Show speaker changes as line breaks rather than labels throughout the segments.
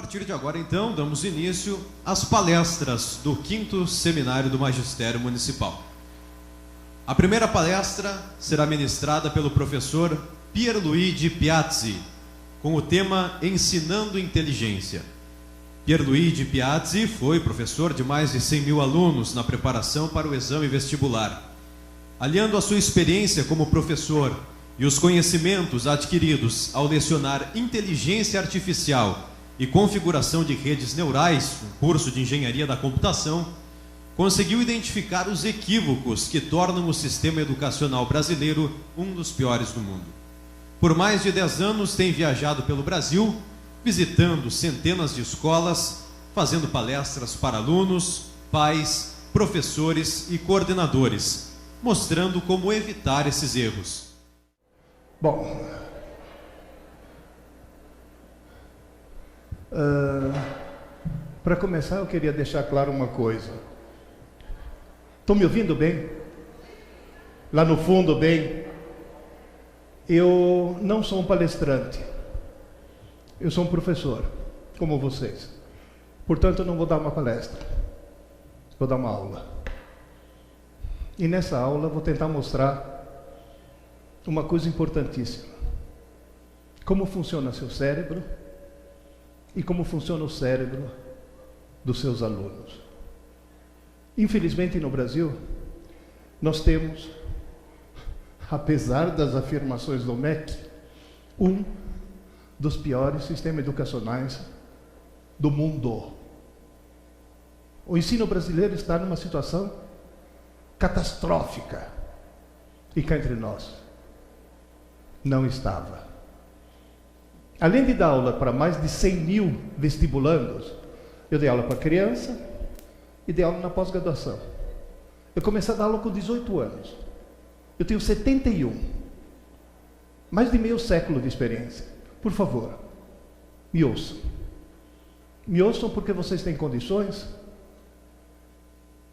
partir de agora, então, damos início às palestras do 5º Seminário do Magistério Municipal. A primeira palestra será ministrada pelo professor Pierluigi Piazzi, com o tema Ensinando Inteligência. Pierluigi Piazzi foi professor de mais de 100 mil alunos na preparação para o exame vestibular. Aliando a sua experiência como professor e os conhecimentos adquiridos ao lecionar inteligência artificial e configuração de redes neurais, um curso de engenharia da computação, conseguiu identificar os equívocos que tornam o sistema educacional brasileiro um dos piores do mundo. Por mais de 10 anos tem viajado pelo Brasil, visitando centenas de escolas, fazendo palestras para alunos, pais, professores e coordenadores, mostrando como evitar esses erros.
Bom, para começar eu queria deixar claro uma coisa. Estão me ouvindo bem? Lá no fundo, bem? Eu não sou um palestrante. Eu sou um professor, como vocês. Portanto, eu não vou dar uma palestra. Vou dar uma aula. E nessa aula eu vou tentar mostrar uma coisa importantíssima. Como funciona seu cérebro e como funciona o cérebro dos seus alunos. Infelizmente, no Brasil, nós temos, apesar das afirmações do MEC, um dos piores sistemas educacionais do mundo. O ensino brasileiro está numa situação catastrófica. E cá entre nós, não estava. Além de dar aula para mais de 100 mil vestibulandos, eu dei aula para criança e dei aula na pós-graduação. Eu comecei a dar aula com 18 anos. Eu tenho 71. Mais de meio século de experiência. Por favor, me ouçam. Me ouçam porque vocês têm condições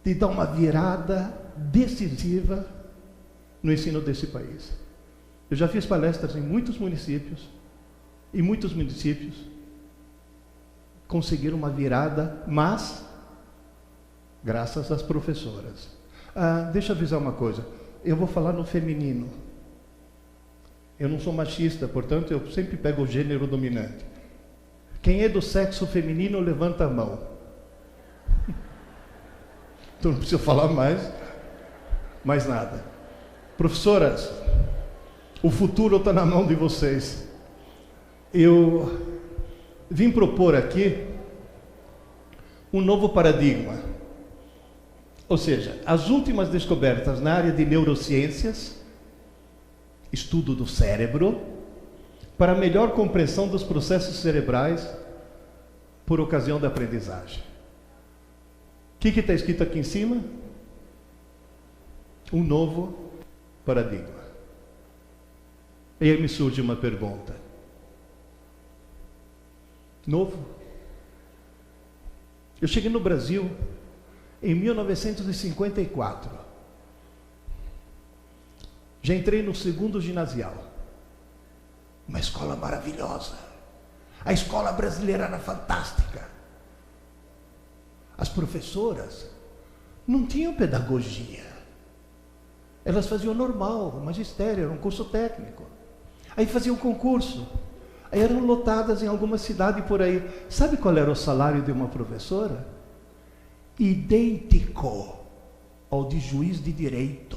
de dar uma virada decisiva no ensino desse país. Eu já fiz palestras em muitos municípios, e muitos municípios conseguiram uma virada, mas graças às professoras. Deixa eu avisar uma coisa, eu vou falar no feminino. Eu não sou machista, portanto eu sempre pego o gênero dominante. Quem é do sexo feminino, levanta a mão. Então não preciso falar mais nada. Professoras, o futuro está na mão de vocês. Eu vim propor aqui um novo paradigma. Ou seja, as últimas descobertas na área de neurociências, estudo do cérebro, para melhor compreensão dos processos cerebrais por ocasião da aprendizagem. O que está escrito aqui em cima? Um novo paradigma. E aí me surge uma pergunta. Novo? Eu cheguei no Brasil em 1954. Já entrei no 2º ginasial. Uma escola maravilhosa. A escola brasileira era fantástica. As professoras não tinham pedagogia. Elas faziam normal, magistério, era um curso técnico. Aí faziam concurso. Aí eram lotadas em alguma cidade por aí. Sabe qual era o salário de uma professora? Idêntico ao de juiz de direito.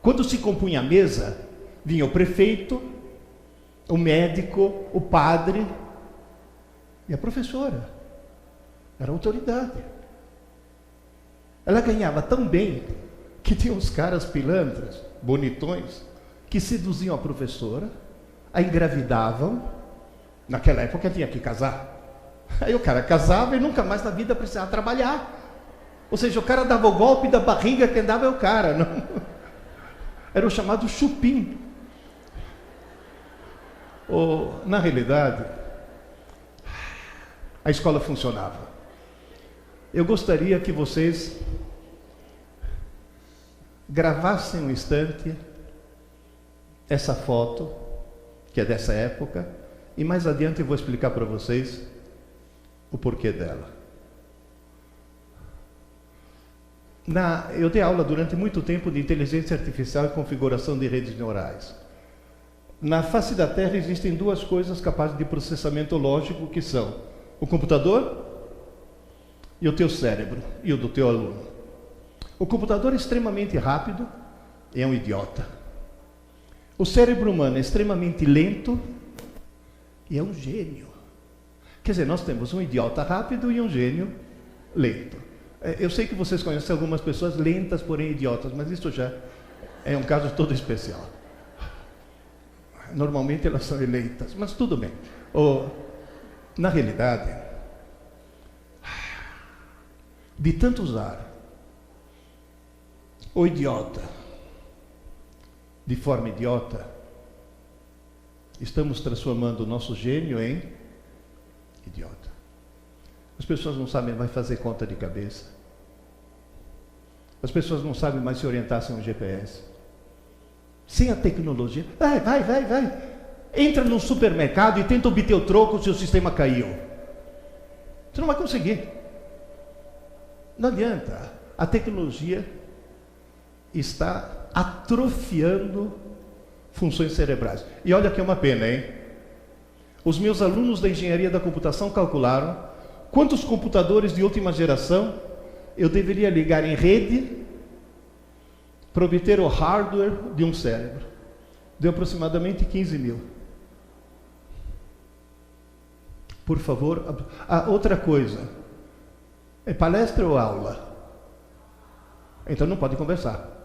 Quando se compunha a mesa, vinha o prefeito, o médico, o padre e a professora. Era autoridade. Ela ganhava tão bem que tinha uns caras pilantras, bonitões, que seduziam a professora, a engravidavam. Naquela época tinha que casar. Aí o cara casava e nunca mais na vida precisava trabalhar. Ou seja, o cara dava o golpe da barriga, quem dava é o cara. Não? Era o chamado chupim. Na realidade, a escola funcionava. Eu gostaria que vocês gravassem um instante essa foto, que é dessa época, E mais adiante eu vou explicar para vocês o porquê dela. Eu dei aula durante muito tempo de inteligência artificial e configuração de redes neurais. Na face da Terra existem duas coisas capazes de processamento lógico, que são o computador e o teu cérebro, e o do teu aluno. O computador é extremamente rápido e é um idiota. O cérebro humano é extremamente lento e é um gênio. Quer dizer, nós temos um idiota rápido e um gênio lento. Eu sei que vocês conhecem algumas pessoas lentas, porém idiotas, mas isso já é um caso todo especial. Normalmente elas são eleitas, mas tudo bem. Na realidade, de tanto usar o idiota de forma idiota, estamos transformando o nosso gênio em idiota. As pessoas não sabem mais fazer conta de cabeça. As pessoas não sabem mais se orientar sem um GPS. Sem a tecnologia. Vai. Entra num supermercado e tenta obter o troco se o sistema caiu. Você não vai conseguir. Não adianta. A tecnologia está atrofiando funções cerebrais. E olha que é uma pena, hein? Os meus alunos da engenharia da computação calcularam quantos computadores de última geração eu deveria ligar em rede para obter o hardware de um cérebro. Deu aproximadamente 15 mil. Por favor. Outra coisa. É palestra ou aula? Então não pode conversar.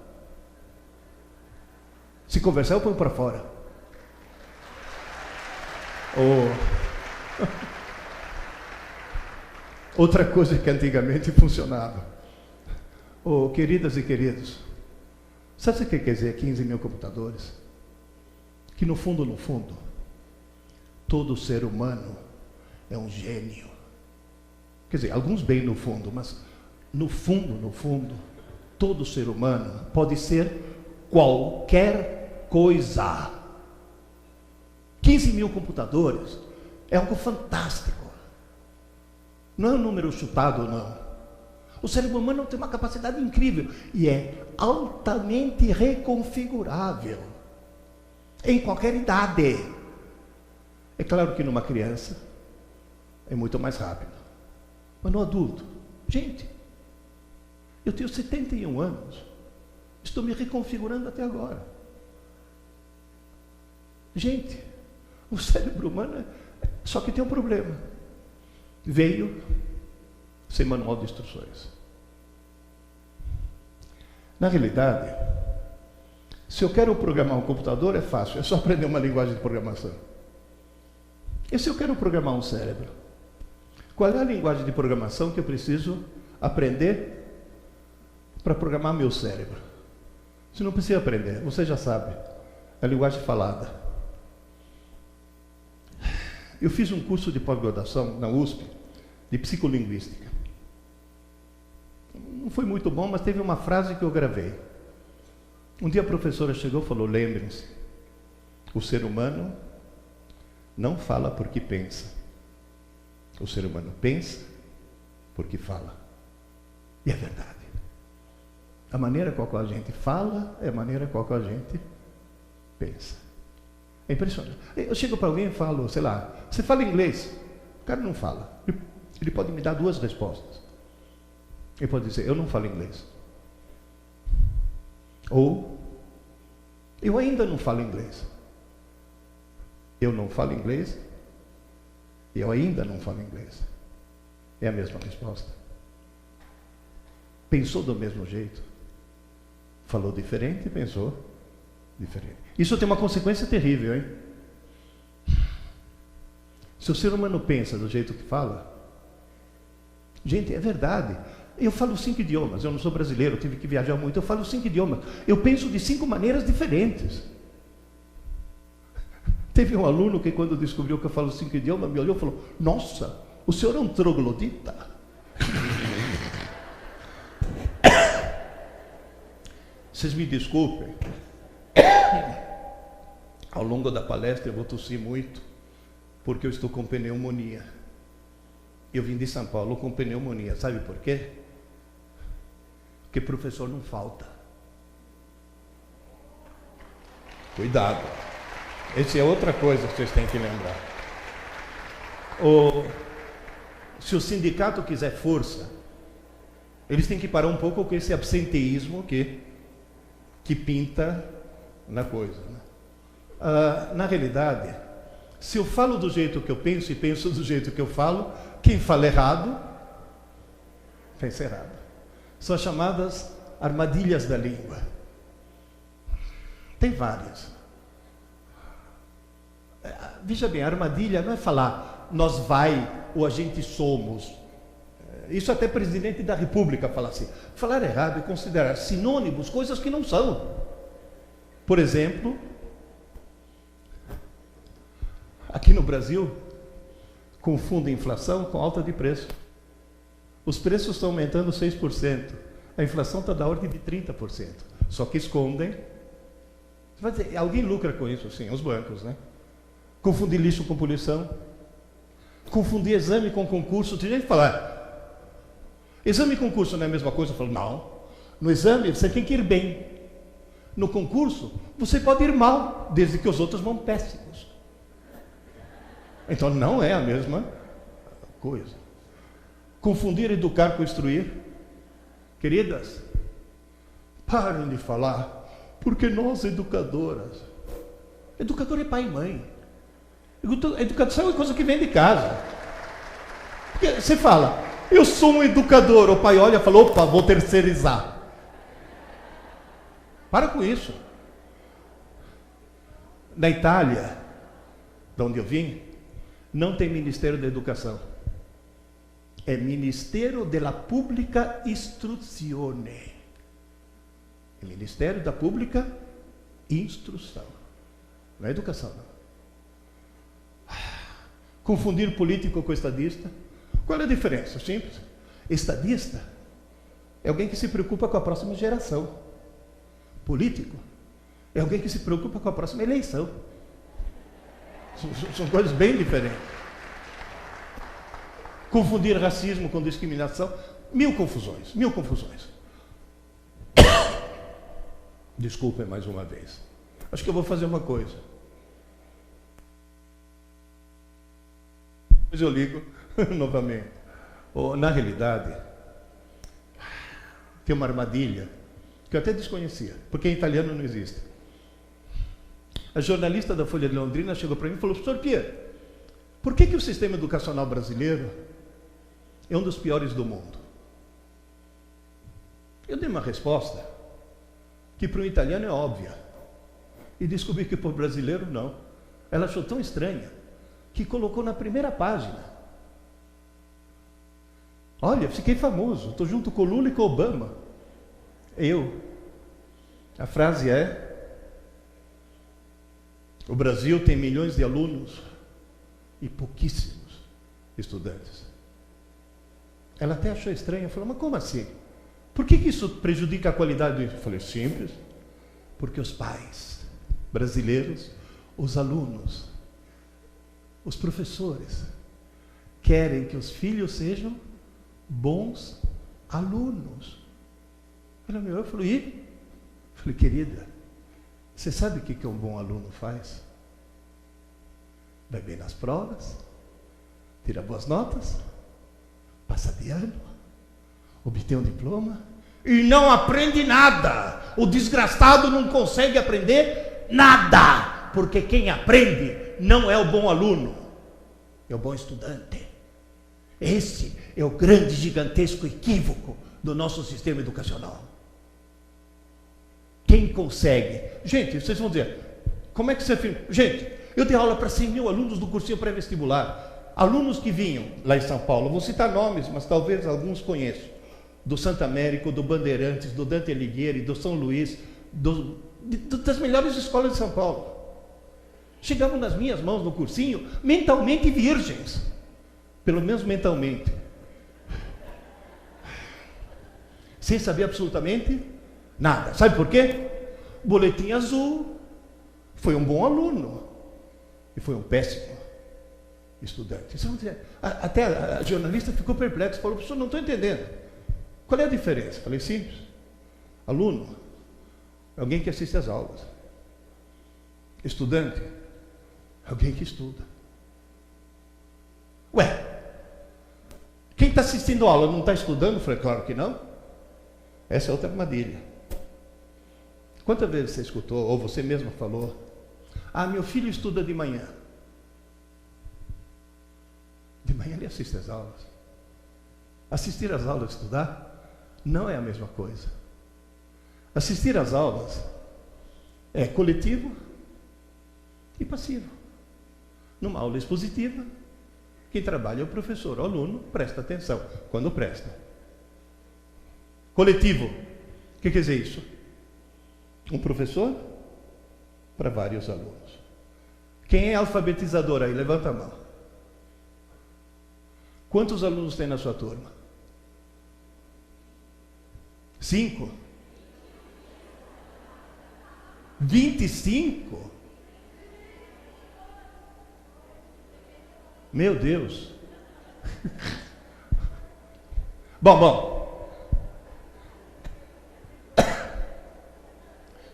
Se conversar, eu ponho para fora. Outra coisa que antigamente funcionava. Queridas e queridos, sabe o que quer dizer 15 mil computadores? Que no fundo, todo ser humano é um gênio. Quer dizer, alguns bem no fundo, mas no fundo, todo ser humano pode ser qualquer coisa. 15 mil computadores é algo fantástico. Não é um número chutado, não. O cérebro humano tem uma capacidade incrível e é altamente reconfigurável em qualquer idade. É claro que numa criança é muito mais rápido, mas no adulto, gente, eu tenho 71 anos, estou me reconfigurando até agora. Gente, o cérebro humano só que tem um problema. Veio sem manual de instruções. Na realidade, se eu quero programar um computador, é fácil, é só aprender uma linguagem de programação. E se eu quero programar um cérebro? Qual é a linguagem de programação que eu preciso aprender para programar meu cérebro? Você não precisa aprender, você já sabe. É a linguagem falada. Eu fiz um curso de pós-graduação na USP de psicolinguística. Não foi muito bom, mas teve uma frase que eu gravei. Um dia a professora chegou e falou: lembrem-se, o ser humano não fala porque pensa. O ser humano pensa porque fala. E é verdade. A maneira com a qual a gente fala é a maneira com a qual a gente pensa. É impressionante. Eu chego para alguém e falo, sei lá, você fala inglês? O cara não fala. Ele pode me dar duas respostas. Ele pode dizer, eu não falo inglês. Ou, eu ainda não falo inglês. Eu não falo inglês. Eu ainda não falo inglês. É a mesma resposta. Pensou do mesmo jeito. Falou diferente e pensou diferente. Isso tem uma consequência terrível, hein? Se o ser humano pensa do jeito que fala, gente, é verdade. Eu falo 5 idiomas, eu não sou brasileiro, eu tive que viajar muito, eu falo 5 idiomas. Eu penso de 5 maneiras diferentes. Teve um aluno que quando descobriu que eu falo 5 idiomas, me olhou e falou, nossa, o senhor é um troglodita? Vocês me desculpem. Ao longo da palestra eu vou tossir muito. porque eu estou com pneumonia. Eu vim de São Paulo com pneumonia. Sabe por quê? Porque professor não falta. Cuidado. Essa é outra coisa que vocês têm que lembrar. Se o sindicato quiser força, eles têm que parar um pouco com esse absenteísmo que pinta na coisa, né? Na realidade, se eu falo do jeito que eu penso e penso do jeito que eu falo, quem fala errado, pensa errado. São as chamadas armadilhas da língua. Tem várias. Veja bem, a armadilha não é falar nós vai ou a gente somos. Isso até presidente da República fala assim. Falar errado é considerar sinônimos coisas que não são. Por exemplo, aqui no Brasil, confunde inflação com alta de preço. Os preços estão aumentando 6%. A inflação está da ordem de 30%. Só que escondem. Você vai dizer, alguém lucra com isso? Sim, os bancos, né? Confundir lixo com poluição. Confundir exame com concurso. Tem gente que fala, exame e concurso não é a mesma coisa? Eu falo, não. No exame você tem que ir bem. No concurso você pode ir mal, desde que os outros vão péssimos. Então não é a mesma coisa. Confundir educar com instruir. Queridas, parem de falar, porque nós educadoras. Educador é pai e mãe. Educação é coisa que vem de casa. Porque você fala, eu sou um educador. O pai olha e fala, opa, vou terceirizar. Para com isso. Na Itália, de onde eu vim, não tem Ministério da Educação. É Ministério della Pubblica Istruzione. É Ministério da Pública Instrução. Não é educação, não. Confundir político com estadista. Qual é a diferença? Simples. Estadista é alguém que se preocupa com a próxima geração. Político é alguém que se preocupa com a próxima eleição. São coisas bem diferentes. Confundir racismo com discriminação. Mil confusões. Desculpem mais uma vez. Acho que eu vou fazer uma coisa. Depois eu ligo novamente. Na realidade, tem uma armadilha que eu até desconhecia, porque em italiano não existe. A jornalista da Folha de Londrina chegou para mim e falou, professor Pierre, por que o sistema educacional brasileiro é um dos piores do mundo? Eu dei uma resposta que para o italiano é óbvia. E descobri que para o brasileiro não. Ela achou tão estranha que colocou na primeira página. Olha, fiquei famoso, estou junto com o Lula e com o Obama. A frase é: o Brasil tem milhões de alunos e pouquíssimos estudantes. Ela até achou estranho, falou, mas como assim? Por que isso prejudica a qualidade do ensino? Eu falei, simples, porque os pais brasileiros, os alunos, os professores, querem que os filhos sejam bons alunos. Ela me olhou e falou, e? Eu falei, querida, você sabe o que um bom aluno faz? Vai bem nas provas, tira boas notas, passa de ano, obtém um diploma e não aprende nada. O desgraçado não consegue aprender nada, porque quem aprende não é o bom aluno, é o bom estudante. Esse é o grande, gigantesco equívoco do nosso sistema educacional. Quem consegue? Gente, vocês vão dizer, como é que você fez? Gente, eu dei aula para 100 mil alunos do cursinho pré-vestibular. Alunos que vinham lá em São Paulo, vou citar nomes, mas talvez alguns conheçam. Do Santo Américo, do Bandeirantes, do Dante Alighieri, do São Luís, das melhores escolas de São Paulo. Chegavam nas minhas mãos no cursinho, mentalmente virgens. Pelo menos mentalmente. Sem saber absolutamente nada. Sabe por quê? Boletim azul. Foi um bom aluno. E foi um péssimo estudante. Até a jornalista ficou perplexa, falou, professor, não estou entendendo. Qual é a diferença? Falei, simples. Aluno, alguém que assiste às aulas. Estudante, alguém que estuda. Ué, quem está assistindo a aula não está estudando? Falei, claro que não. Essa é outra armadilha. Quantas vezes você escutou, ou você mesmo falou, meu filho estuda de manhã. De manhã ele assiste às aulas. Assistir às aulas e estudar não é a mesma coisa. Assistir às aulas é coletivo e passivo. Numa aula expositiva, quem trabalha é o professor, o aluno presta atenção, quando presta. Coletivo, o que quer dizer isso? Um professor para vários alunos. Quem é alfabetizador aí? Levanta a mão. Quantos alunos tem na sua turma? 5? 25? Meu Deus. Bom.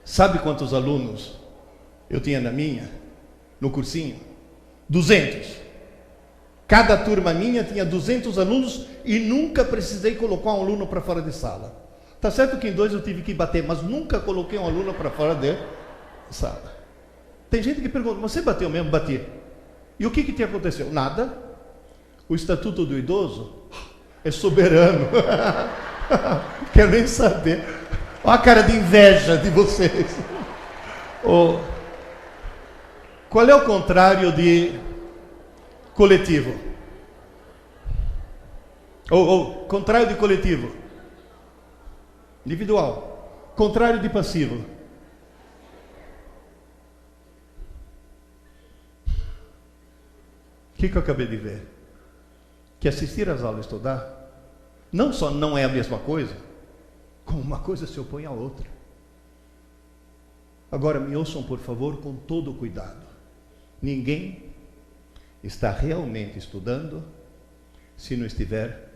Sabe quantos alunos eu tinha na minha, no cursinho? 200. Cada turma minha tinha 200 alunos e nunca precisei colocar um aluno para fora de sala. Tá certo que em 2 eu tive que bater, mas nunca coloquei um aluno para fora de sala. Tem gente que pergunta, você bateu mesmo? Bati. E o que te aconteceu? Nada. O Estatuto do Idoso é soberano. Quero nem saber. Olha a cara de inveja de vocês. Qual é o contrário de coletivo? Contrário de coletivo? Individual. Contrário de passivo? O que eu acabei de ver? Que assistir às aulas e estudar não só não é a mesma coisa, como uma coisa se opõe à outra. Agora me ouçam, por favor, com todo cuidado. Ninguém está realmente estudando se não estiver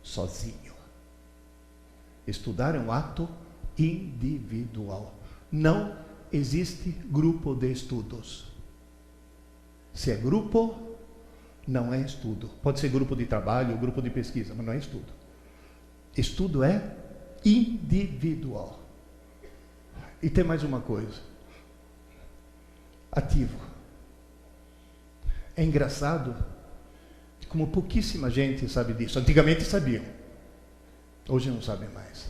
sozinho. Estudar é um ato individual. Não existe grupo de estudos. Se é grupo, não é estudo. Pode ser grupo de trabalho, grupo de pesquisa, mas não é estudo. Estudo é individual. E tem mais uma coisa. Ativo. É engraçado como pouquíssima gente sabe disso. Antigamente sabiam. Hoje não sabem mais.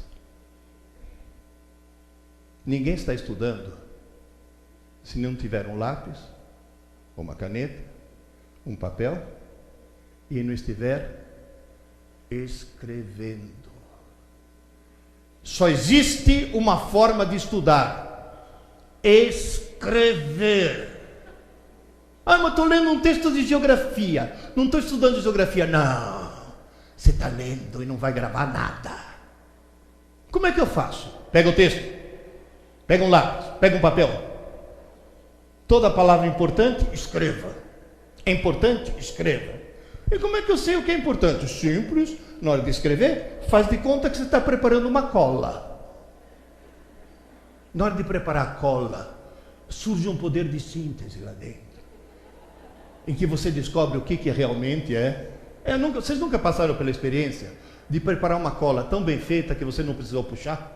Ninguém está estudando se não tiver um lápis, uma caneta, um papel e não estiver escrevendo. Só existe uma forma de estudar: escrever. Mas estou lendo um texto de geografia. Não estou estudando geografia. Não. Você está lendo e não vai gravar nada. Como é que eu faço? Pega o texto, pega um lápis, pega um papel. Toda palavra importante, escreva. É importante? Escreva. E como é que eu sei o que é importante? Simples. Na hora de escrever, faz de conta que você está preparando uma cola. Na hora de preparar a cola, surge um poder de síntese lá dentro, em que você descobre o que realmente é. Vocês nunca passaram pela experiência de preparar uma cola tão bem feita que você não precisou puxar?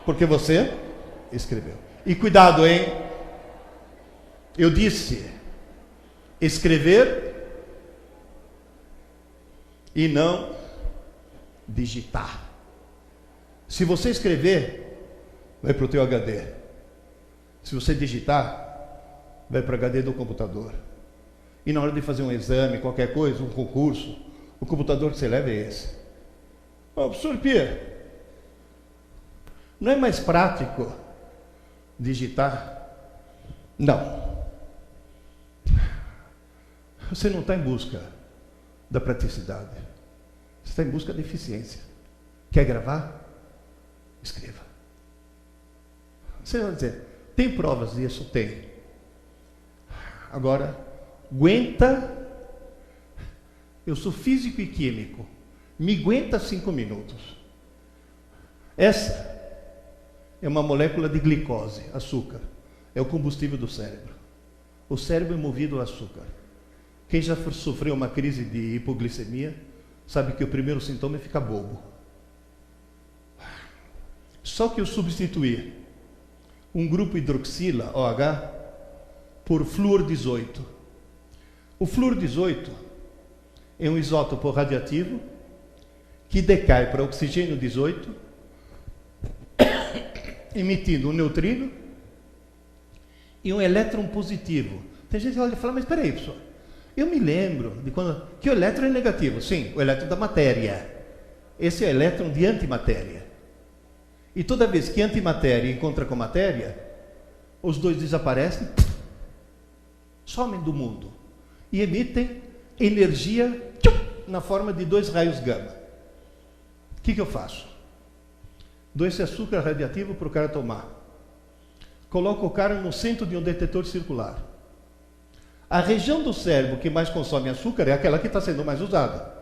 Porque você escreveu. E cuidado, hein? Eu disse escrever e não digitar. Se você escrever, vai para o teu HD. Se você digitar, vai para o HD do computador. E na hora de fazer um exame, qualquer coisa, um concurso, o computador que você leva é esse. Professor Pierre, não é mais prático digitar? Não. Você não está em busca da praticidade. Você está em busca da eficiência. Quer gravar? Escreva. Você vai dizer, tem provas disso? Tem. Agora, aguenta Eu sou físico e químico. Me aguenta 5 minutos. Essa é uma molécula de glicose, açúcar. É o combustível do cérebro. O cérebro é movido a açúcar. Quem já sofreu uma crise de hipoglicemia sabe que o primeiro sintoma é ficar bobo. Só que eu substituí um grupo hidroxila, OH, por flúor 18. O flúor 18 é um isótopo radioativo que decai para oxigênio 18, emitindo um neutrino e um elétron positivo. Tem gente que olha e fala, mas espera aí, pessoal. Eu me lembro de quando... que o elétron é negativo. Sim, o elétron da matéria. Esse é o elétron de antimatéria. E toda vez que antimatéria encontra com matéria, os dois desaparecem, somem do mundo e emitem energia na forma de 2 raios gama. O que eu faço? Dou esse açúcar radioativo para o cara tomar. Coloco o cara no centro de um detetor circular. A região do cérebro que mais consome açúcar é aquela que está sendo mais usada.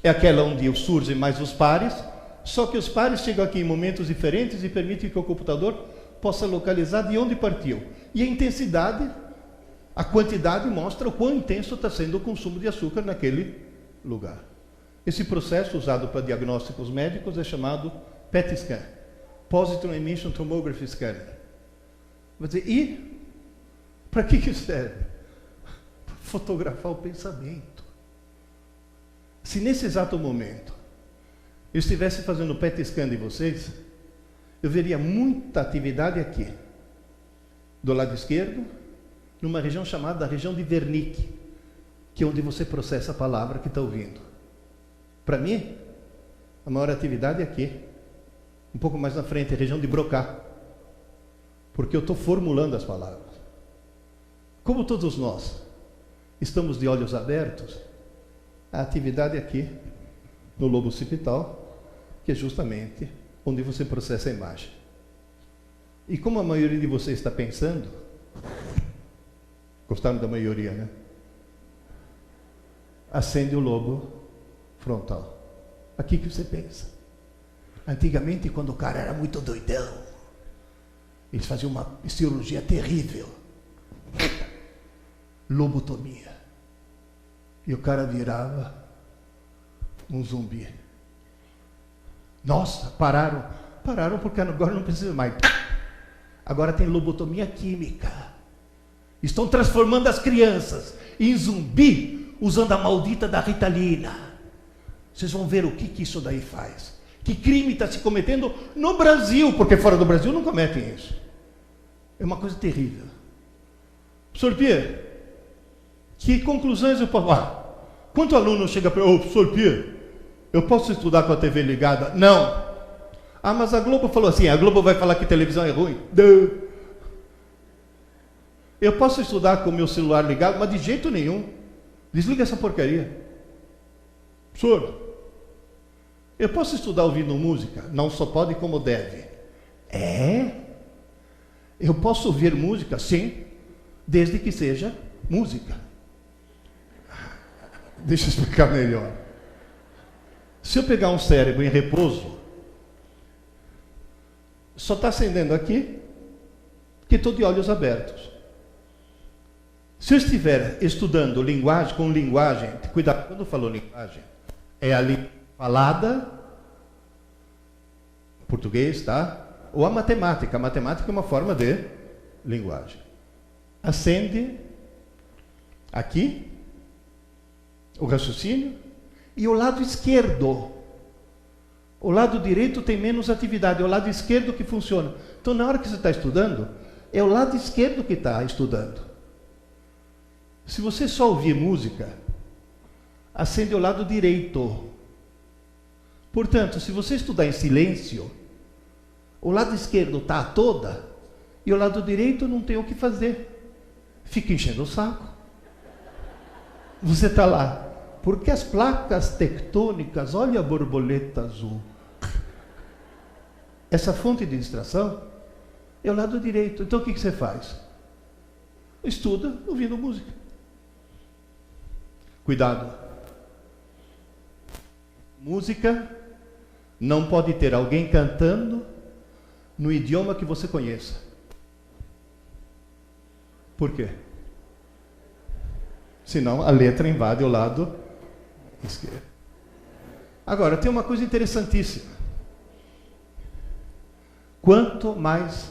É aquela onde surgem mais os pares, só que os pares chegam aqui em momentos diferentes e permitem que o computador possa localizar de onde partiu. E a intensidade, a quantidade mostra o quão intenso está sendo o consumo de açúcar naquele lugar. Esse processo usado para diagnósticos médicos é chamado PET scan, Positron Emission Tomography Scanner. Vai dizer, e para que serve? Para fotografar o pensamento. Se nesse exato momento eu estivesse fazendo o PET scan de vocês, eu veria muita atividade aqui, do lado esquerdo, numa região chamada região de Wernicke, que é onde você processa a palavra que está ouvindo. Para mim, a maior atividade é aqui, um pouco mais na frente, a região de Broca, porque eu estou formulando as palavras. Como todos nós estamos de olhos abertos, a atividade é aqui, no lobo occipital, que é justamente onde você processa a imagem. E como a maioria de vocês está pensando, gostaram da maioria, né? Acende o lobo frontal. Aqui que você pensa. Antigamente, quando o cara era muito doidão, eles faziam uma cirurgia terrível. Lobotomia. E o cara virava um zumbi. Nossa, pararam porque agora não precisa mais. Agora tem lobotomia química. Estão transformando as crianças em zumbi usando a maldita da Ritalina. Vocês vão ver o que isso daí faz. Que crime está se cometendo no Brasil, porque fora do Brasil não cometem isso. É uma coisa terrível. Professor Pierre, que conclusões eu posso... quanto aluno chega para professor Pierre, eu posso estudar com a TV ligada? Não. Ah, mas a Globo falou assim, a Globo vai falar que televisão é ruim? Não. Eu posso estudar com o meu celular ligado, mas de jeito nenhum. Desliga essa porcaria. Professor, eu posso estudar ouvindo música? Não só pode como deve. É? Eu posso ouvir música? Sim, desde que seja música. Deixa eu explicar melhor. Se eu pegar um cérebro em repouso, só está acendendo aqui, que estou de olhos abertos. Se eu estiver estudando linguagem, com linguagem, cuidado, quando eu falo linguagem, é a língua falada, português, tá? Ou a matemática. A matemática é uma forma de linguagem. Acende aqui o raciocínio e o lado esquerdo. O lado direito tem menos atividade, é o lado esquerdo que funciona. Então, na hora que você está estudando, é o lado esquerdo que está estudando. Se você só ouvir música, acende o lado direito. Portanto, se você estudar em silêncio, o lado esquerdo está a toda e o lado direito não tem o que fazer. Fica enchendo o saco. Você está lá. Porque as placas tectônicas, olha a borboleta azul. Essa fonte de distração é o lado direito. Então o que você faz? Estuda ouvindo música. Cuidado. Música não pode ter alguém cantando no idioma que você conheça. Por quê? Senão a letra invade o lado esquerdo. Agora, tem uma coisa interessantíssima. Quanto mais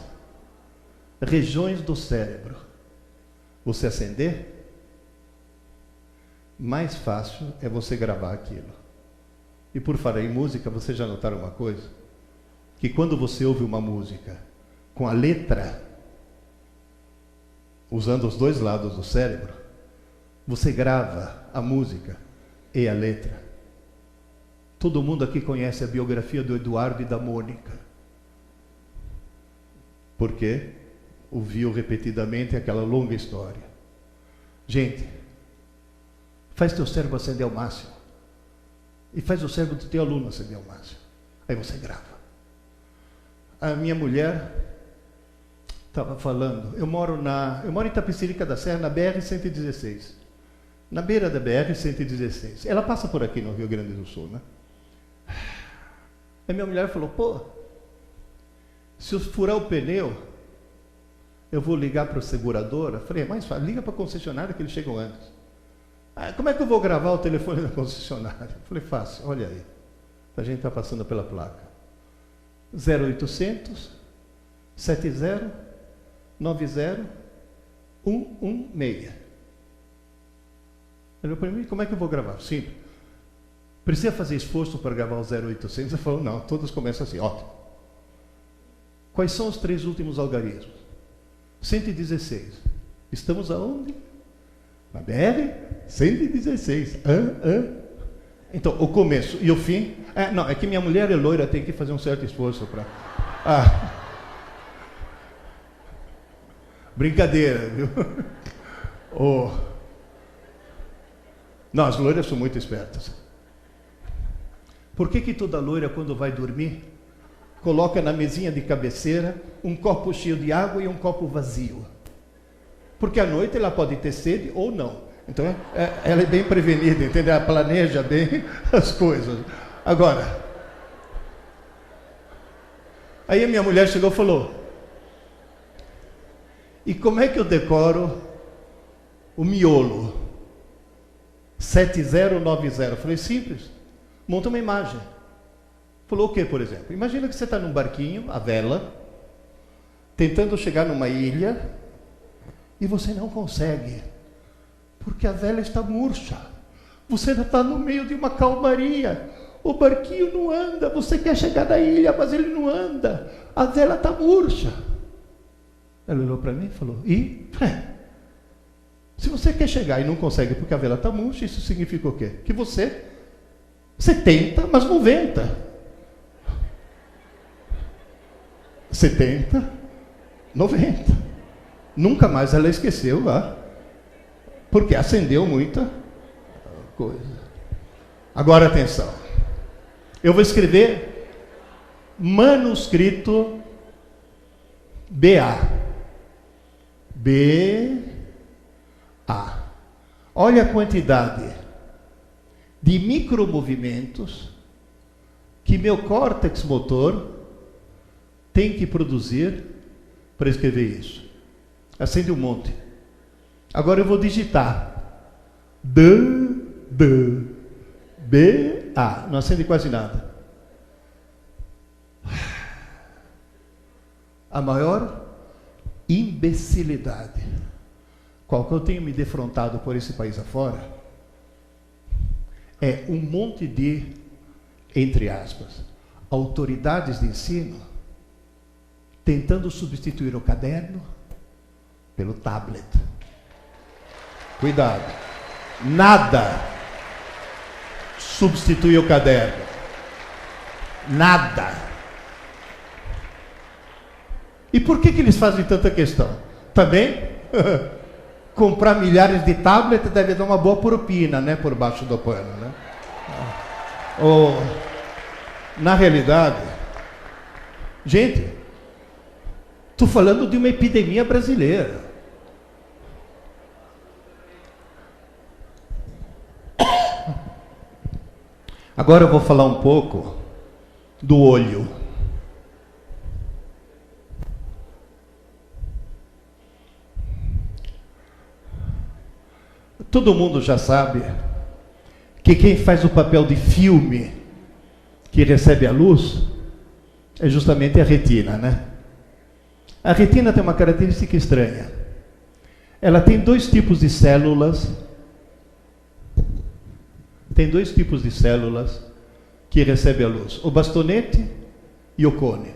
regiões do cérebro você acender, mais fácil é você gravar aquilo. E por falar em música, vocês já notaram uma coisa? Que quando você ouve uma música com a letra, usando os dois lados do cérebro, você grava a música e a letra. Todo mundo aqui conhece a biografia do Eduardo e da Mônica. Porque ouviu repetidamente aquela longa história. Gente, faz teu cérebro acender ao máximo. E faz o cérebro do teu aluno acender ao máximo. Aí você grava. A minha mulher estava falando, eu moro em Itapecerica da Serra, na BR-116. Na beira da BR-116. Ela passa por aqui no Rio Grande do Sul, né? Aí minha mulher falou, pô, se eu furar o pneu, eu vou ligar para a seguradora. Falei, mas liga para a concessionária que eles chegam antes. Ah, como é que eu vou gravar o telefone da concessionária? Falei, fácil, olha aí. A gente está passando pela placa. 0800 70 90 116. Ele falou para mim, como é que eu vou gravar? Simples. Precisa fazer esforço para gravar o 0800? Ele falou, não, todos começam assim, ótimo. Quais são os 3 últimos algarismos? 116. Estamos aonde? Na BR 116. Então, o começo e o fim. Não, é que minha mulher é loira, tem que fazer um certo esforço para. Brincadeira, viu? Não, as loiras são muito espertas. Por que toda loira, quando vai dormir, coloca na mesinha de cabeceira um copo cheio de água e um copo vazio? Porque à noite ela pode ter sede ou não. Então, ela é bem prevenida, entendeu? Ela planeja bem as coisas. Agora, aí a minha mulher chegou e falou, e como é que eu decoro o miolo? 7090. Eu falei, simples. Monta uma imagem. Falou o que, por exemplo? Imagina que você está num barquinho, a vela, tentando chegar numa ilha, e você não consegue, porque a vela está murcha. Você já está no meio de uma calmaria. O barquinho não anda, você quer chegar na ilha, mas ele não anda. A vela está murcha. Ela olhou para mim e falou, se você quer chegar e não consegue porque a vela está murcha, isso significa o quê? Que você tenta, mas não venta. 70, 90. Nunca mais ela esqueceu lá, porque acendeu muita coisa. Agora atenção, eu vou escrever manuscrito BA. Olha a quantidade de micromovimentos que meu córtex motor tem que produzir para escrever isso. Acende um monte. Agora eu vou digitar B-A. Não acende quase nada. A maior imbecilidade qual que eu tenho me defrontado por esse país afora é um monte de, entre aspas, autoridades de ensino tentando substituir o caderno pelo tablet. Cuidado. Nada substitui o caderno. Nada. E por que eles fazem tanta questão? Também, comprar milhares de tablets deve dar uma boa propina, né, por baixo do pano, né? Na realidade, gente, estou falando de uma epidemia brasileira. Agora eu vou falar um pouco do olho. Todo mundo já sabe que quem faz o papel de filme que recebe a luz é justamente a retina, né? A retina tem uma característica estranha. Ela tem dois tipos de células. Tem dois tipos de células que recebem a luz: o bastonete e o cone.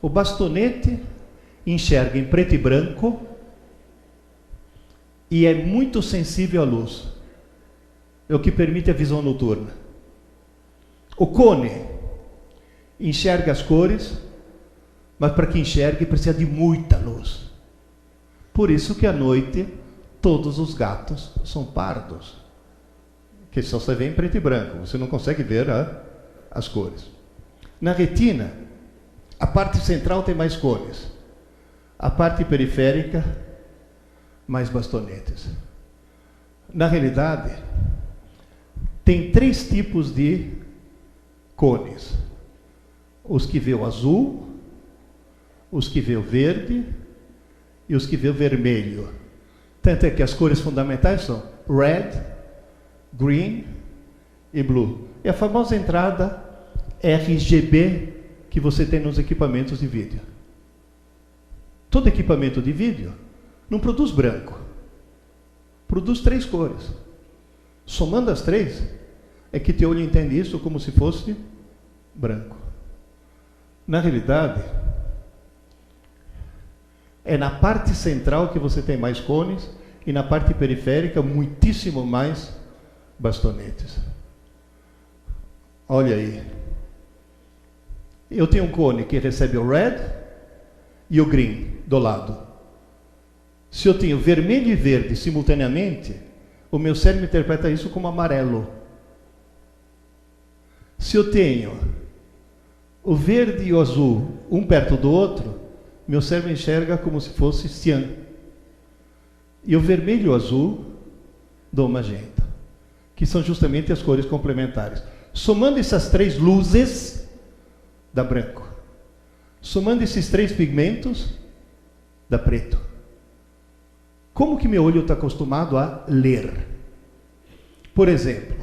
O bastonete enxerga em preto e branco e é muito sensível à luz. É o que permite a visão noturna. O cone enxerga as cores, mas para que enxergue precisa de muita luz. Por isso que à noite todos os gatos são pardos, que só se vê em preto e branco, você não consegue ver as cores. Na retina, a parte central tem mais cores, a parte periférica mais bastonetes. Na realidade, tem três tipos de cones: os que vê o azul, os que vê o verde e os que vê o vermelho. Tanto é que as cores fundamentais são red, green e blue. É a famosa entrada RGB que você tem nos equipamentos de vídeo. Todo equipamento de vídeo não produz branco, produz três cores. Somando as três, é que teu olho entende isso como se fosse branco. Na realidade, é na parte central que você tem mais cones e na parte periférica muitíssimo mais bastonetes. Olha aí. Eu tenho um cone que recebe o red e o green do lado. Se eu tenho vermelho e verde simultaneamente, o meu cérebro interpreta isso como amarelo. Se eu tenho o verde e o azul um perto do outro, meu cérebro enxerga como se fosse cian. E o vermelho e o azul do magenta, que são justamente as cores complementares. Somando essas três luzes, dá branco. Somando esses três pigmentos, dá preto. Como que meu olho está acostumado a ler? Por exemplo,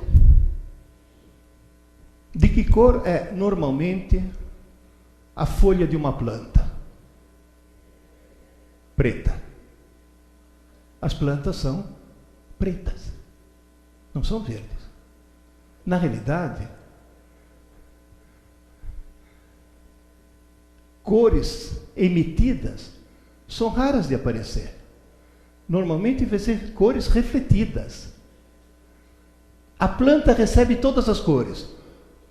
de que cor é normalmente a folha de uma planta? Preta. As plantas são pretas, não são verdes. Na realidade, cores emitidas são raras de aparecer. Normalmente vai ser cores refletidas. A planta recebe todas as cores,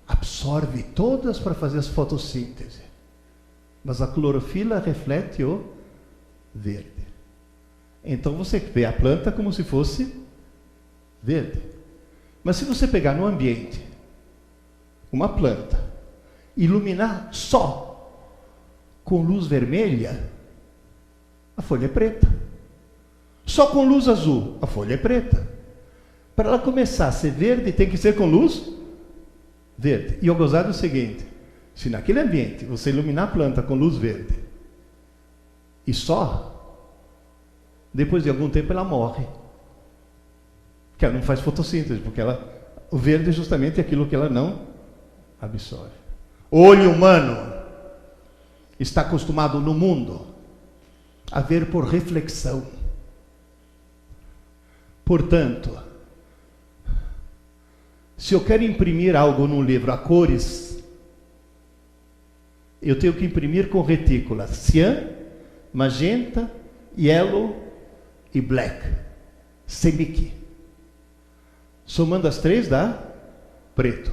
absorve todas para fazer as fotossíntese, mas a clorofila reflete o verde. Então você vê a planta como se fosse verde. Mas se você pegar no ambiente uma planta, iluminar só com luz vermelha, a folha é preta. Só com luz azul, a folha é preta. Para ela começar a ser verde, tem que ser com luz verde. E o gozado é o seguinte: se naquele ambiente você iluminar a planta com luz verde e só, depois de algum tempo ela morre. Porque ela não faz fotossíntese, porque o verde é justamente aquilo que ela não absorve. O olho humano está acostumado no mundo a ver por reflexão. Portanto, se eu quero imprimir algo num livro a cores, eu tenho que imprimir com retícula cian, magenta, yellow e black, semiqui. Somando as três dá preto.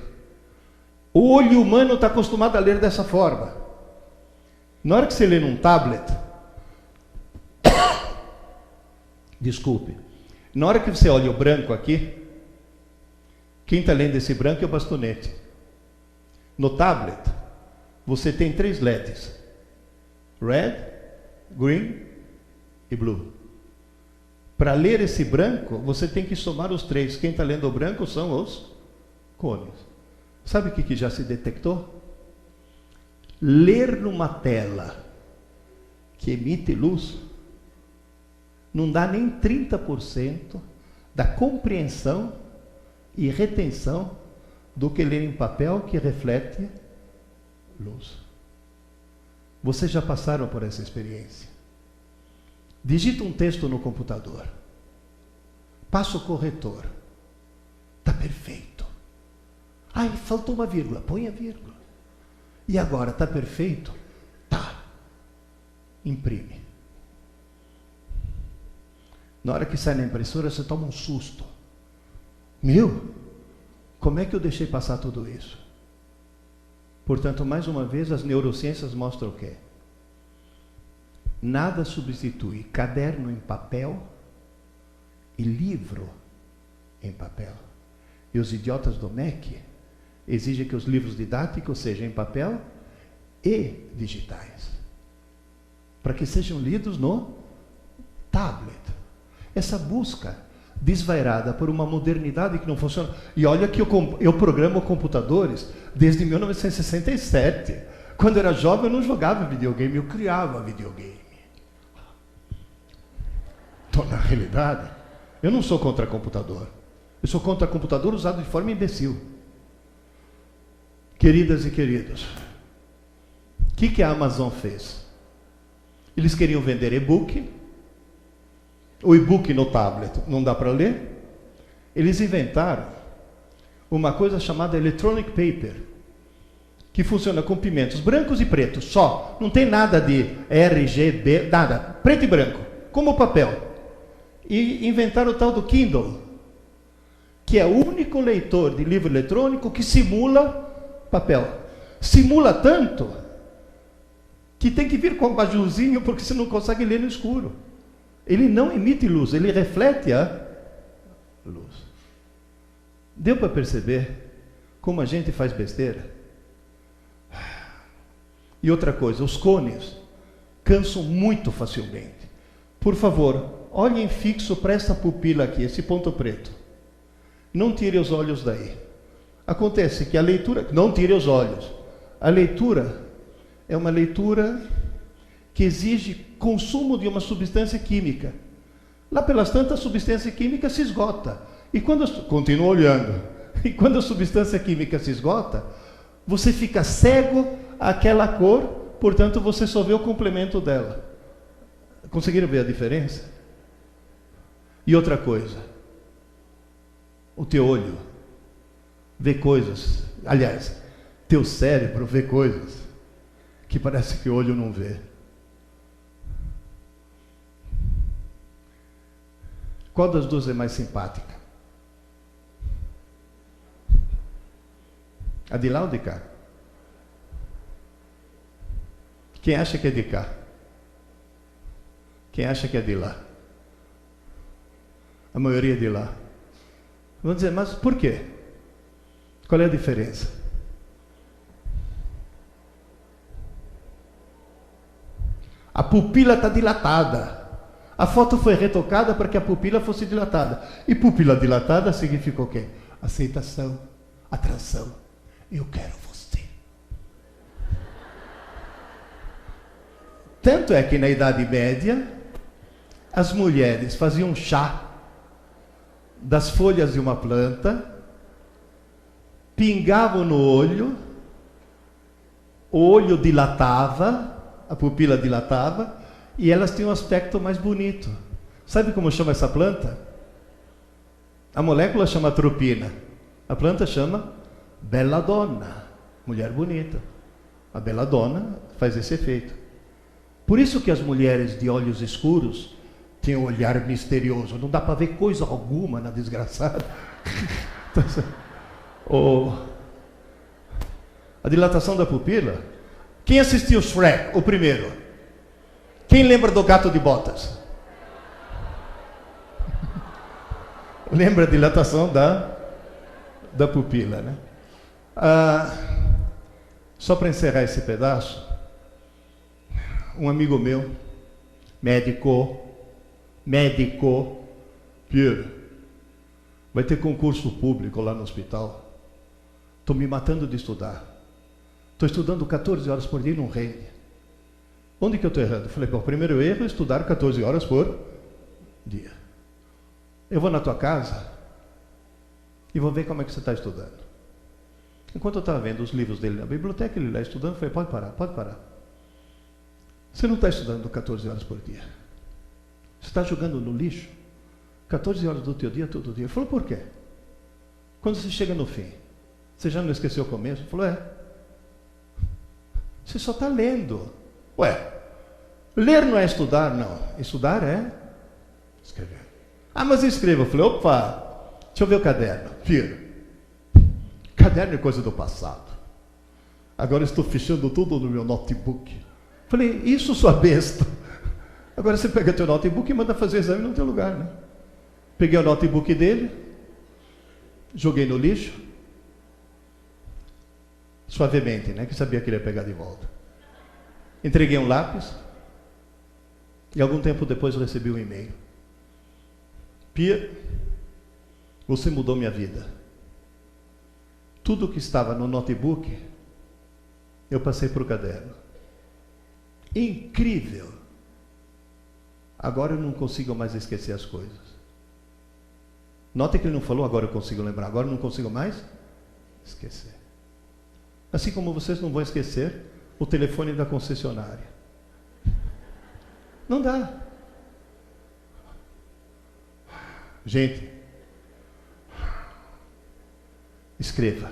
O olho humano está acostumado a ler dessa forma. Na hora que você lê num tablet, desculpe, na hora que você olha o branco aqui, quem está lendo esse branco é o bastonete. No tablet, você tem três LEDs: red, green e blue. Para ler esse branco, você tem que somar os três. Quem está lendo o branco são os cones. Sabe o que já se detectou? Ler numa tela que emite luz não dá nem 30% da compreensão e retenção do que ler em papel que reflete luz. Vocês já passaram por essa experiência? Digita um texto no computador, passa o corretor, está perfeito. Ai, faltou uma vírgula, põe a vírgula. E agora, está perfeito? Tá. Imprime. Na hora que sai na impressora, você toma um susto. Meu, como é que eu deixei passar tudo isso? Portanto, mais uma vez, as neurociências mostram o quê? Nada substitui caderno em papel e livro em papel. E os idiotas do MEC exigem que os livros didáticos sejam em papel e digitais, para que sejam lidos no tablet. Essa busca desvairada por uma modernidade que não funciona. E olha que eu programo computadores desde 1967. Quando eu era jovem, eu não jogava videogame, eu criava videogame. Então, na realidade, eu não sou contra computador. Eu sou contra computador usado de forma imbecil. Queridas e queridos, o que a Amazon fez? Eles queriam vender e-book. O e-book no tablet não dá para ler. Eles inventaram uma coisa chamada electronic paper, que funciona com pimentos brancos e pretos, só. Não tem nada de RGB, nada. Preto e branco, como papel. E inventaram o tal do Kindle, que é o único leitor de livro eletrônico que simula papel. Simula tanto que tem que vir com um abajurzinho, porque você não consegue ler no escuro. Ele não emite luz, ele reflete a luz. Deu para perceber como a gente faz besteira? E outra coisa, os cones cansam muito facilmente. Por favor, olhem fixo para essa pupila aqui, esse ponto preto. Não tire os olhos daí. Acontece que a leitura... Não tire os olhos. A leitura é uma leitura que exige consumo de uma substância química. Lá pelas tantas, a substância química se esgota. E quando... Continua olhando. E quando a substância química se esgota, você fica cego àquela cor, portanto, você só vê o complemento dela. Conseguiram ver a diferença? E outra coisa, o teu olho vê coisas, aliás, teu cérebro vê coisas que parece que o olho não vê. Qual das duas é mais simpática? A de lá ou de cá? Quem acha que é de cá? Quem acha que é de lá? A maioria é de lá. Vamos dizer, mas por quê? Qual é a diferença? A pupila está dilatada. A foto foi retocada para que a pupila fosse dilatada. E pupila dilatada significa o quê? Aceitação, atração. Eu quero você. Tanto é que na Idade Média, as mulheres faziam chá das folhas de uma planta, pingavam no olho, o olho dilatava, a pupila dilatava, e elas tinham um aspecto mais bonito. Sabe como chama essa planta? A molécula chama atropina. A planta chama belladonna, mulher bonita. A belladonna faz esse efeito. Por isso que as mulheres de olhos escuros têm um olhar misterioso. Não dá para ver coisa alguma na desgraçada. A dilatação da pupila. Quem assistiu Shrek, o primeiro? Quem lembra do gato de botas? Lembra a dilatação da pupila, né? Só para encerrar esse pedaço, um amigo meu, médico, Pierre, vai ter concurso público lá no hospital. Estou me matando de estudar. Estou estudando 14 horas por dia e não rende. Onde que eu estou errando? Eu falei, bom, o primeiro erro é estudar 14 horas por dia. Eu vou na tua casa e vou ver como é que você está estudando. Enquanto eu estava vendo os livros dele na biblioteca, ele lá estudando, eu falei, pode parar, pode parar. Você não está estudando 14 horas por dia. Você está jogando no lixo 14 horas do teu dia, todo dia. Ele falou, por quê? Quando você chega no fim, você já não esqueceu o começo? Ele falou, você só está lendo. Ué, ler não é estudar, não. Estudar é escrever. Ah, mas eu escrevo. Eu falei, opa, deixa eu ver o caderno. Filho, caderno é coisa do passado. Agora eu estou fechando tudo no meu notebook. Falei, isso, sua besta. Agora você pega teu notebook e manda fazer o exame no teu lugar, né? Peguei o notebook dele, joguei no lixo, suavemente, né? Que sabia que ele ia pegar de volta. Entreguei um lápis e algum tempo depois eu recebi um e-mail. Pia, você mudou minha vida. Tudo que estava no notebook, eu passei para o caderno. Incrível! Agora eu não consigo mais esquecer as coisas. Note que ele não falou, agora eu consigo lembrar, agora eu não consigo mais esquecer. Assim como vocês não vão esquecer o telefone da concessionária. Não dá. Gente, escreva.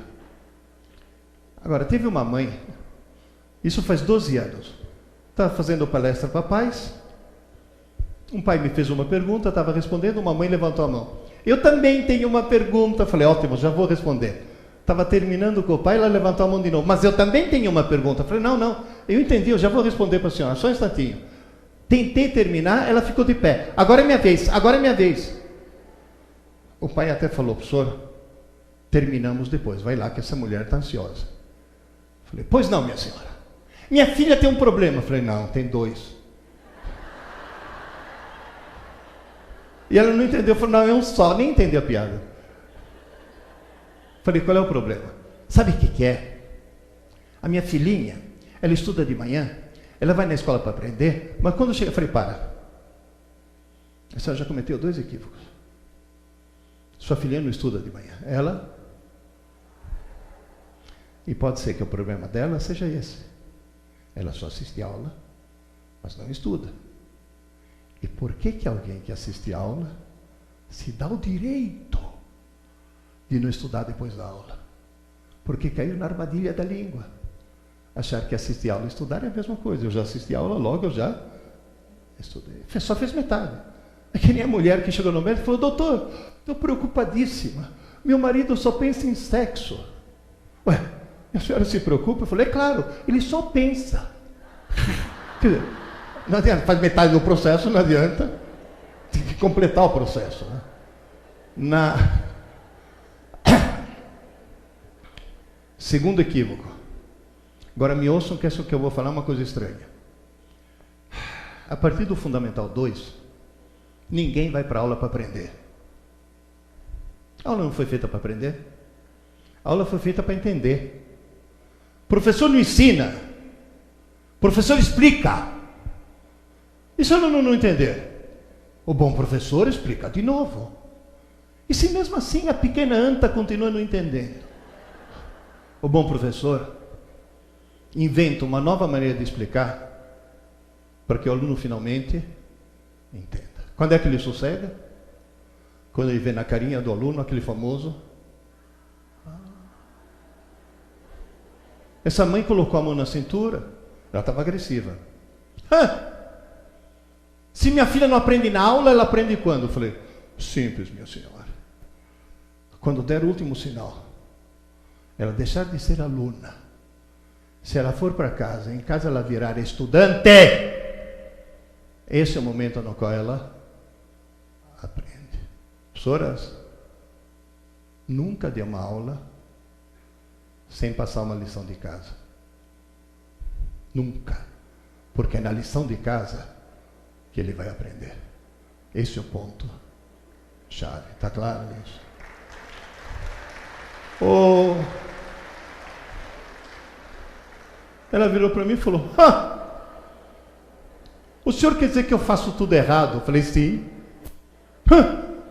Agora, teve uma mãe, isso faz 12 anos, estava fazendo palestra para pais, um pai me fez uma pergunta, estava respondendo, uma mãe levantou a mão. Eu também tenho uma pergunta. Falei, ótimo, já vou responder. Estava terminando com o pai, ela levantou a mão de novo. Mas eu também tenho uma pergunta. Falei, não, eu entendi, eu já vou responder para a senhora, só um instantinho. Tentei terminar, ela ficou de pé. Agora é minha vez, agora é minha vez. O pai até falou, professor, terminamos depois, vai lá que essa mulher está ansiosa. Falei, pois não, minha senhora. Minha filha tem um problema. Falei, não, tem dois. E ela não entendeu, falou, não, é um só, nem entendeu a piada. Falei, qual é o problema? Sabe o que é? A minha filhinha, ela estuda de manhã, ela vai na escola para aprender, mas quando chega, falei, para. A senhora já cometeu 2 equívocos. Sua filhinha não estuda de manhã, ela... E pode ser que o problema dela seja esse. Ela só assiste aula, mas não estuda. E por que alguém que assiste aula se dá o direito de não estudar depois da aula? Porque caiu na armadilha da língua. Achar que assistir aula e estudar é a mesma coisa. Eu já assisti aula, logo eu já estudei. Só fez metade. É que nem a mulher que chegou no médico e falou, doutor, estou preocupadíssima. Meu marido só pensa em sexo. Ué, a senhora se preocupa? Eu falei, é claro, ele só pensa. Quer dizer, não adianta, faz metade do processo, não adianta. Tem que completar o processo. Né? Segundo equívoco. Agora me ouçam que isso que eu vou falar é uma coisa estranha. A partir do Fundamental 2, ninguém vai para a aula para aprender. A aula não foi feita para aprender. A aula foi feita para entender. O professor não ensina. O professor explica. E se o aluno não entender? O bom professor explica de novo. E se mesmo assim a pequena anta continua não entendendo? O bom professor inventa uma nova maneira de explicar para que o aluno finalmente entenda. Quando é que ele sossega? Quando ele vê na carinha do aluno aquele famoso... Essa mãe colocou a mão na cintura, ela estava agressiva. Se minha filha não aprende na aula, ela aprende quando? Eu falei, simples, minha senhora. Quando der o último sinal, ela deixar de ser aluna. Se ela for para casa, em casa ela virar estudante. Esse é o momento no qual ela aprende. Professoras, nunca dê uma aula sem passar uma lição de casa. Nunca. Porque é na lição de casa que ele vai aprender. Esse é o ponto chave. Está claro isso? Ela virou para mim e falou: o senhor quer dizer que eu faço tudo errado? Eu falei: sim.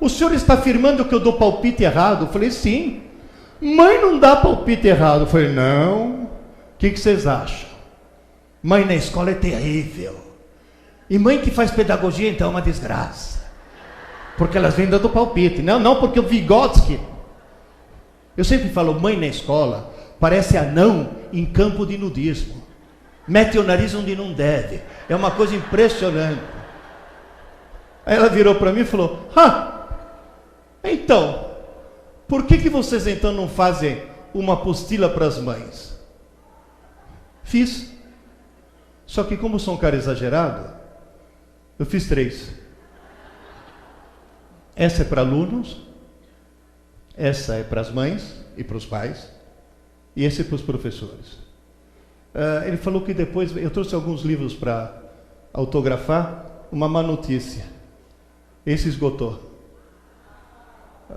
O senhor está afirmando que eu dou palpite errado? Eu falei: sim. Mãe não dá palpite errado. Eu falei: não. O que vocês acham? Mãe na escola é terrível. E mãe que faz pedagogia então é uma desgraça. Porque elas vêm dando palpite. Não, porque o Vygotsky... Eu sempre falo, mãe na escola parece anão em campo de nudismo. Mete o nariz onde não deve. É uma coisa impressionante. Aí ela virou para mim e falou: então, por que vocês então não fazem uma apostila para as mães? Fiz. Só que como sou um cara exagerado, eu fiz 3. Essa é para alunos, essa é para as mães e para os pais, e esse é para os professores. Ele falou que depois, eu trouxe alguns livros para autografar, uma má notícia. Esse esgotou.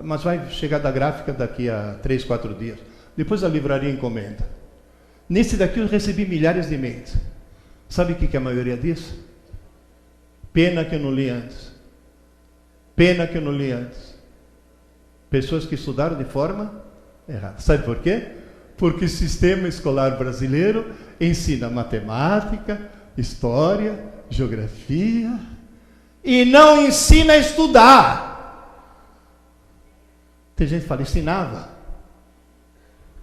Mas vai chegar da gráfica daqui a 3, 4 dias. Depois a livraria encomenda. Nesse daqui eu recebi milhares de e-mails. Sabe o que é a maioria disso? Pena que eu não li antes. Pena que eu não li antes. Pessoas que estudaram de forma errada. Sabe por quê? Porque o sistema escolar brasileiro ensina matemática, história, geografia e não ensina a estudar. Tem gente que fala: ensinava.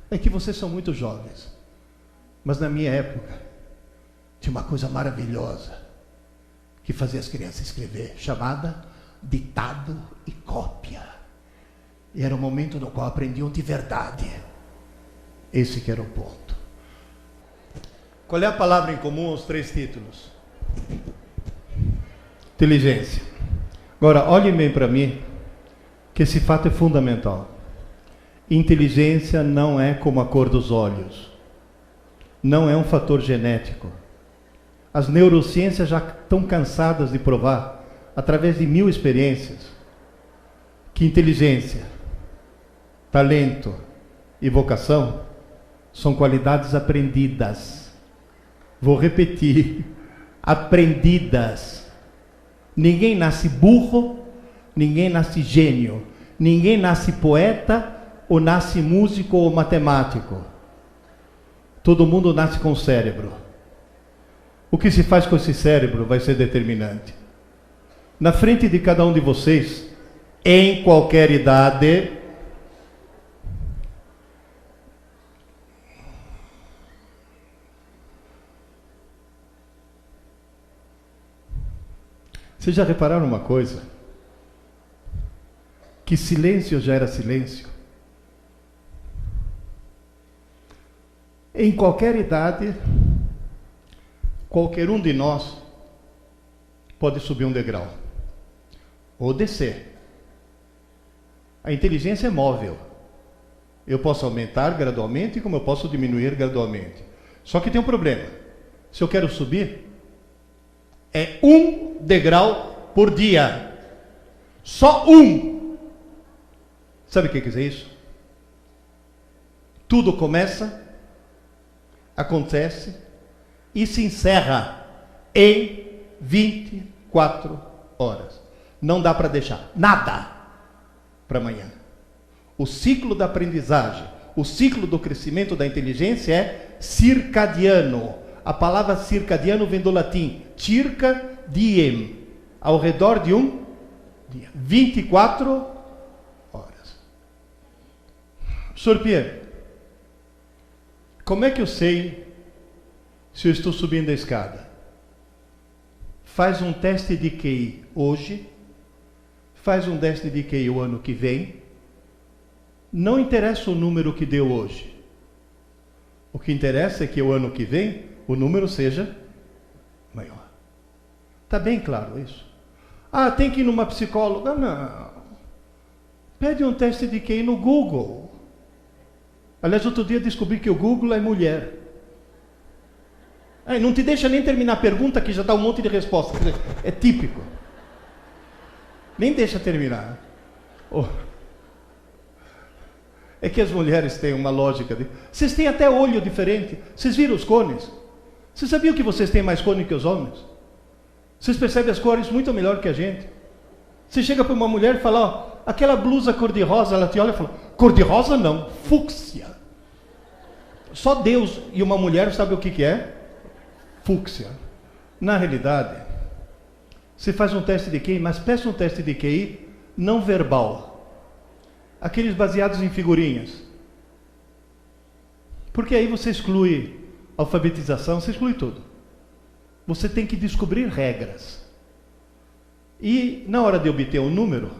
É que vocês são muito jovens. Mas na minha época tinha uma coisa maravilhosa que fazia as crianças escrever, chamada ditado e cópia. E era o momento no qual aprendiam de verdade. Esse que era o ponto. Qual é a palavra em comum aos 3 títulos? Inteligência. Agora, olhem bem para mim, que esse fato é fundamental. Inteligência não é como a cor dos olhos. Não é um fator genético. As neurociências já estão cansadas de provar, através de 1000 experiências, que inteligência, talento e vocação são qualidades aprendidas. Vou repetir: aprendidas. Ninguém nasce burro, ninguém nasce gênio, ninguém nasce poeta, ou nasce músico ou matemático. Todo mundo nasce com cérebro. O que se faz com esse cérebro vai ser determinante. Na frente de cada um de vocês, em qualquer idade, vocês já repararam uma coisa? Que silêncio já era silêncio? Em qualquer idade, qualquer um de nós pode subir um degrau ou descer. A inteligência é móvel. Eu posso aumentar gradualmente, como eu posso diminuir gradualmente. Só que tem um problema. Se eu quero subir, é 1 degrau por dia. Só 1. Sabe o que quer dizer isso? Tudo começa, acontece e se encerra em 24 horas. Não dá para deixar nada para amanhã. O ciclo da aprendizagem, o ciclo do crescimento da inteligência é circadiano. A palavra circadiano vem do latim circa diem, ao redor de um dia. 24 horas. Sr. Pierre, como é que eu sei se eu estou subindo a escada? Faz um teste de QI hoje, faz um teste de QI o ano que vem. Não interessa o número que deu hoje. O que interessa é que o ano que vem o número seja maior. Está bem claro isso? Tem que ir numa psicóloga? Não. Pede um teste de QI no Google. Aliás, outro dia descobri que o Google é mulher. Não te deixa nem terminar a pergunta que já dá um monte de resposta. Quer dizer, é típico. Nem deixa terminar. É que as mulheres têm uma lógica. Vocês têm até olho diferente. Vocês viram os cones? Você sabia que vocês têm mais cor que os homens? Vocês percebem as cores muito melhor que a gente. Você chega para uma mulher e fala, ó, aquela blusa cor-de-rosa, ela te olha e fala, cor-de-rosa não, fúcsia. Só Deus e uma mulher sabe o que é? Fúcsia. Na realidade, você faz um teste de QI, mas peça um teste de QI não verbal. Aqueles baseados em figurinhas. Porque aí você exclui alfabetização, você exclui tudo. Você tem que descobrir regras. E na hora de obter um número,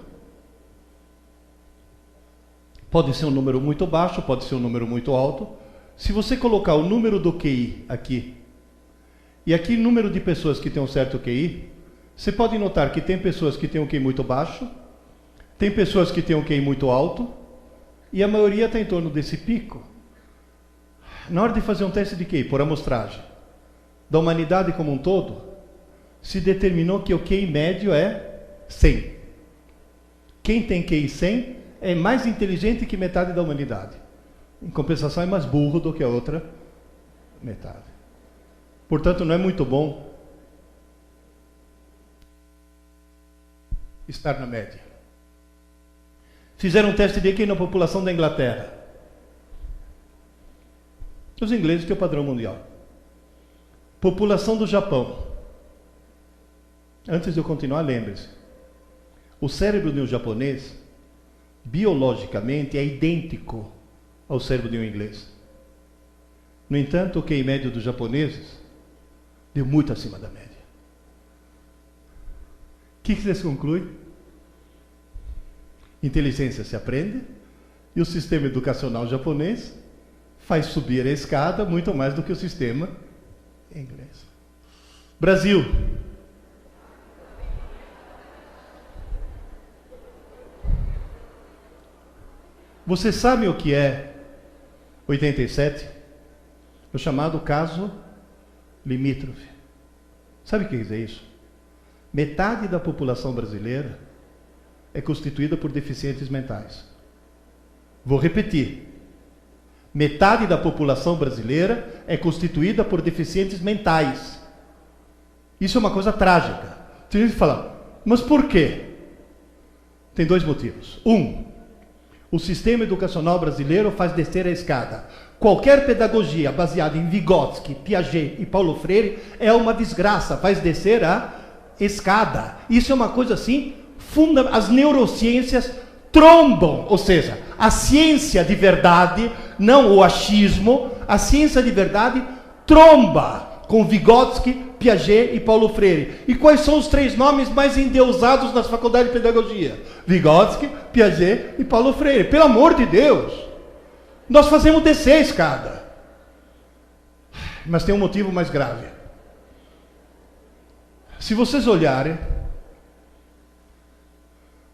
pode ser um número muito baixo, pode ser um número muito alto. Se você colocar o número do QI aqui, e aqui o número de pessoas que têm um certo QI, você pode notar que tem pessoas que têm um QI muito baixo, tem pessoas que têm um QI muito alto, e a maioria está em torno desse pico. Na hora de fazer um teste de QI, por amostragem, da humanidade como um todo, se determinou que o QI médio é 100. Quem tem QI 100 é mais inteligente que metade da humanidade. Em compensação, é mais burro do que a outra metade. Portanto, não é muito bom estar na média. Fizeram um teste de QI na população da Inglaterra. Os ingleses têm o padrão mundial. População do Japão. Antes de eu continuar, lembre-se. O cérebro de um japonês, biologicamente, é idêntico ao cérebro de um inglês. No entanto, o QI médio dos japoneses deu muito acima da média. O que vocês concluem? Inteligência se aprende e o sistema educacional japonês faz subir a escada muito mais do que o sistema inglês. Brasil. Você sabe o que é 87? O chamado caso limítrofe. Sabe o que quer dizer isso? Metade da população brasileira é constituída por deficientes mentais. Vou repetir. Metade da população brasileira é constituída por deficientes mentais. Isso é uma coisa trágica. Tem gente que fala, mas por quê? Tem dois motivos. O sistema educacional brasileiro faz descer a escada. Qualquer pedagogia baseada em Vygotsky, Piaget e Paulo Freire é uma desgraça, faz descer a escada. Isso é uma coisa assim, as neurociências trombam, ou seja, a ciência de verdade, não o achismo, a ciência de verdade tromba com Vygotsky, Piaget e Paulo Freire. E quais são os três nomes mais endeusados nas faculdades de pedagogia? Vygotsky, Piaget e Paulo Freire. Pelo amor de Deus! Nós fazemos descer a escada. Mas tem um motivo mais grave. Se vocês olharem,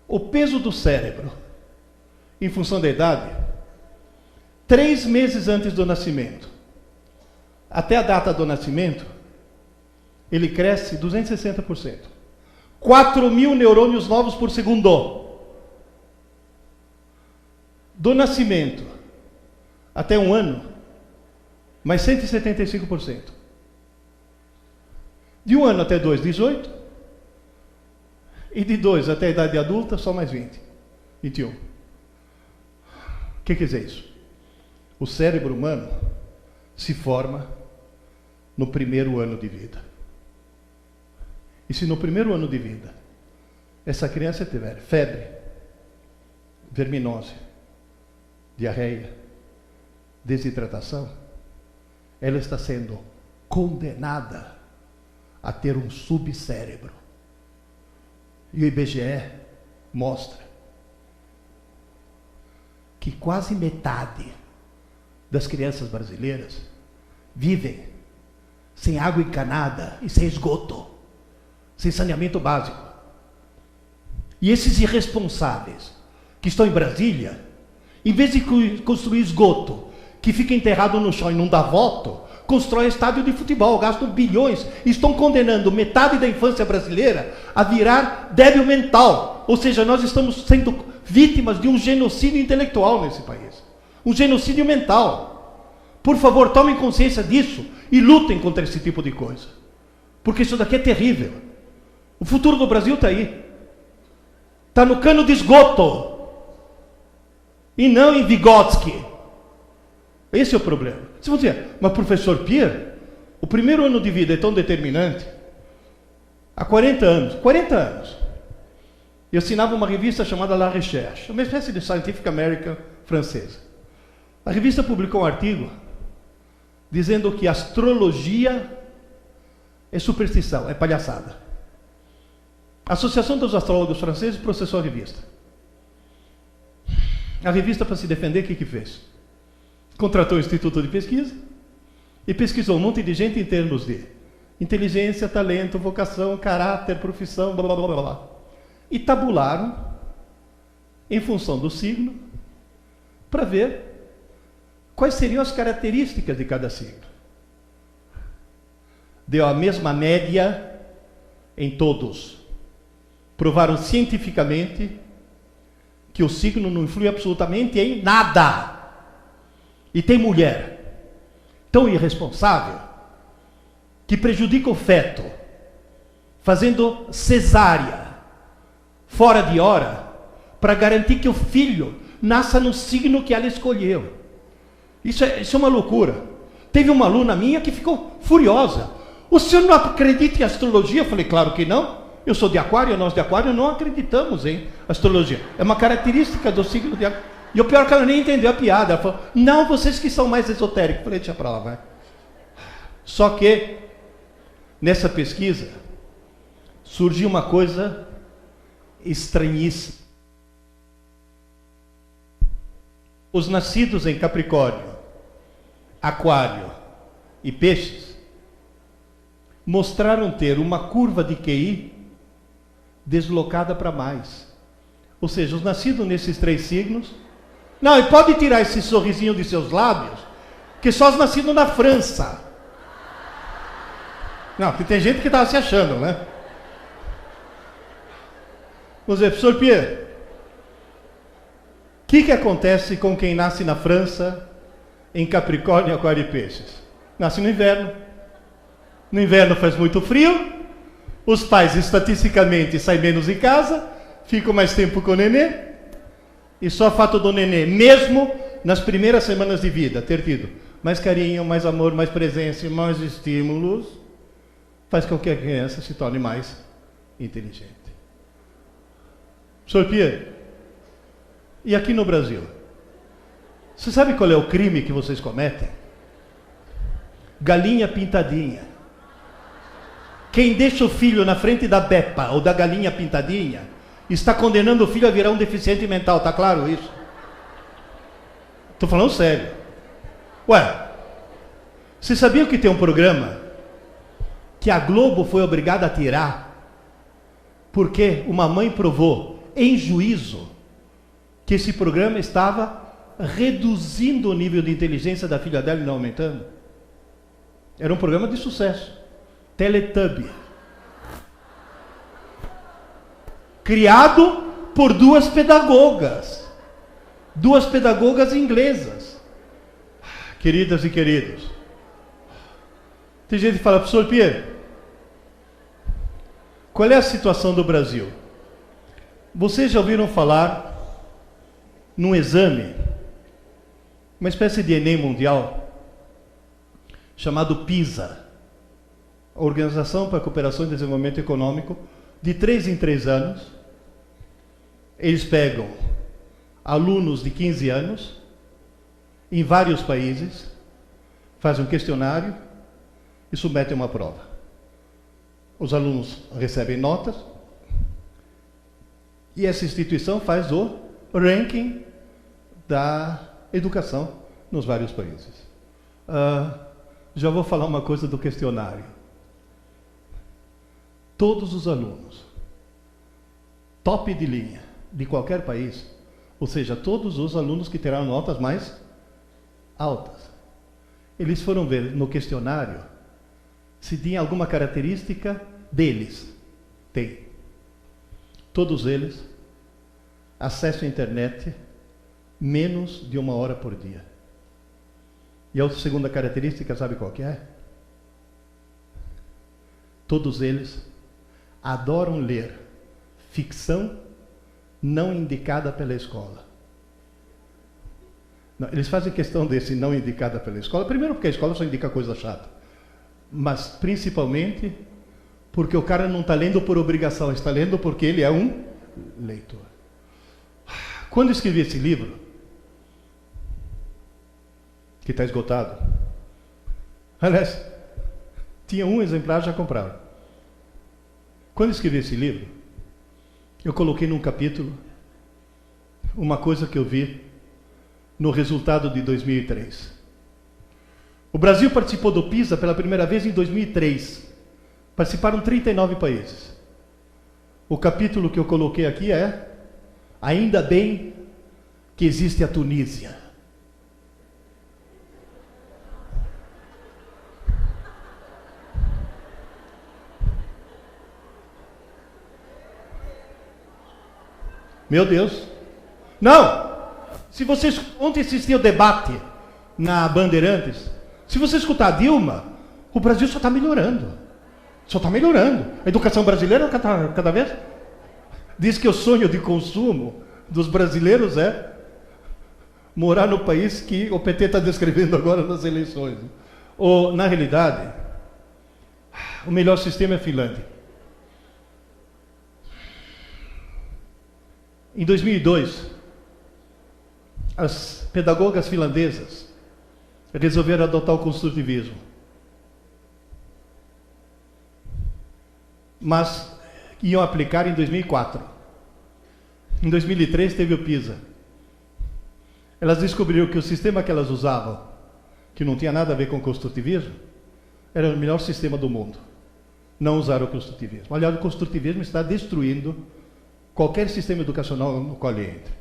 o peso do cérebro, em função da idade, 3 meses antes do nascimento, até a data do nascimento, ele cresce 260%. 4.000 neurônios novos por segundo. Do nascimento até 1 ano, mais 175%. De 1 ano até 2, 18. E de 2 até a idade adulta, só mais 20. 21. O que quer dizer isso? O cérebro humano se forma no primeiro ano de vida. E se no primeiro ano de vida essa criança tiver febre, verminose, diarreia, desidratação, ela está sendo condenada a ter um subcérebro. E o IBGE mostra que quase metade das crianças brasileiras vivem sem água encanada e sem esgoto, sem saneamento básico. E esses irresponsáveis que estão em Brasília, em vez de construir esgoto que fica enterrado no chão e não dá voto, constrói estádio de futebol, gastam bilhões, e estão condenando metade da infância brasileira a virar débil mental. Ou seja, nós estamos sendo vítimas de um genocídio intelectual nesse país. Um genocídio mental. Por favor, tomem consciência disso e lutem contra esse tipo de coisa. Porque isso daqui é terrível. O futuro do Brasil está aí. Está no cano de esgoto. E não em Vygotsky. Esse é o problema. Se você dizer, mas professor Pierre, o primeiro ano de vida é tão determinante. Há 40 anos, eu assinava uma revista chamada La Recherche, uma espécie de Scientific American francesa. A revista publicou um artigo dizendo que astrologia é superstição, é palhaçada. A Associação dos Astrólogos Franceses processou a revista. A revista, para se defender, o que fez? Contratou o Instituto de Pesquisa e pesquisou um monte de gente em termos de inteligência, talento, vocação, caráter, profissão, blá, blá, blá, blá. E tabularam, em função do signo, para ver quais seriam as características de cada signo. Deu a mesma média em todos. Provaram cientificamente que o signo não influi absolutamente em nada. E tem mulher tão irresponsável que prejudica o feto, fazendo cesárea fora de hora, para garantir que o filho nasça no signo que ela escolheu. Isso é uma loucura. Teve uma aluna minha que ficou furiosa. O senhor não acredita em astrologia? Eu falei, claro que não. Eu sou de Aquário, nós de Aquário não acreditamos em astrologia. É uma característica do signo de Aquário. E o pior é que ela nem entendeu a piada. Ela falou, não, vocês que são mais esotéricos. Eu falei, deixa pra lá, vai. Só que, nessa pesquisa, surgiu uma coisa estranhíssima. Os nascidos em Capricórnio, Aquário e Peixes mostraram ter uma curva de QI deslocada para mais. Ou seja, os nascidos nesses 3 signos... Não, e pode tirar esse sorrisinho de seus lábios, que só os nascidos na França. Não, porque tem gente que estava se achando, né? Vamos dizer, professor Pierre, o que acontece com quem nasce na França, em Capricórnio, Aquário e Peixes? Nasce no inverno. No inverno faz muito frio, os pais estatisticamente saem menos em casa, ficam mais tempo com o nenê, e só o fato do nenê, mesmo nas primeiras semanas de vida, ter tido mais carinho, mais amor, mais presença, mais estímulos, faz com que a criança se torne mais inteligente. Professor Pierre, e aqui no Brasil? Você sabe qual é o crime que vocês cometem? Galinha pintadinha. Quem deixa o filho na frente da Bepa ou da galinha pintadinha está condenando o filho a virar um deficiente mental, tá claro isso? Estou falando sério. Ué, você sabia que tem um programa que a Globo foi obrigada a tirar porque uma mãe provou em juízo que esse programa estava reduzindo o nível de inteligência da filha dela e não aumentando? Era um programa de sucesso. Teletubby. Criado por 2 pedagogas. 2 pedagogas inglesas. Queridas e queridos. Tem gente que fala, professor Pierre, qual é a situação do Brasil? Vocês já ouviram falar num exame, uma espécie de Enem mundial, chamado PISA, a Organização para a Cooperação e Desenvolvimento Econômico, de 3 em 3 anos, eles pegam alunos de 15 anos, em vários países, fazem um questionário e submetem uma prova. Os alunos recebem notas e essa instituição faz o ranking da educação nos vários países. Já vou falar uma coisa do questionário. Todos os alunos, top de linha, de qualquer país, ou seja, todos os alunos que terão notas mais altas, eles foram ver no questionário se tinha alguma característica deles. Tem. Todos eles, acesso à internet menos de 1 hora por dia. E a segunda característica, sabe qual que é? Todos eles adoram ler ficção não indicada pela escola. Não, eles fazem questão desse não indicada pela escola, primeiro porque a escola só indica coisa chata, mas principalmente porque o cara não está lendo por obrigação, está lendo porque ele é um leitor. Quando eu escrevi esse livro, que está esgotado, aliás, tinha um exemplar, já compraram. Quando eu escrevi esse livro, eu coloquei num capítulo uma coisa que eu vi no resultado de 2003. O Brasil participou do PISA pela primeira vez em 2003. Participaram 39 países. O capítulo que eu coloquei aqui é: ainda bem que existe a Tunísia. Meu Deus. Não! Se vocês... Ontem assistiu o debate na Bandeirantes. Se você escutar a Dilma, o Brasil só está melhorando. Só está melhorando. A educação brasileira cada vez... Diz que o sonho de consumo dos brasileiros é morar no país que o PT está descrevendo agora nas eleições. Ou, na realidade, o melhor sistema é a Finlândia. Em 2002, as pedagogas finlandesas resolveram adotar o construtivismo. Mas iam aplicar em 2004. Em 2003 teve o PISA. Elas descobriram que o sistema que elas usavam, que não tinha nada a ver com o construtivismo, era o melhor sistema do mundo. Não usaram o construtivismo. Aliás, o construtivismo está destruindo qualquer sistema educacional no qual ele entra.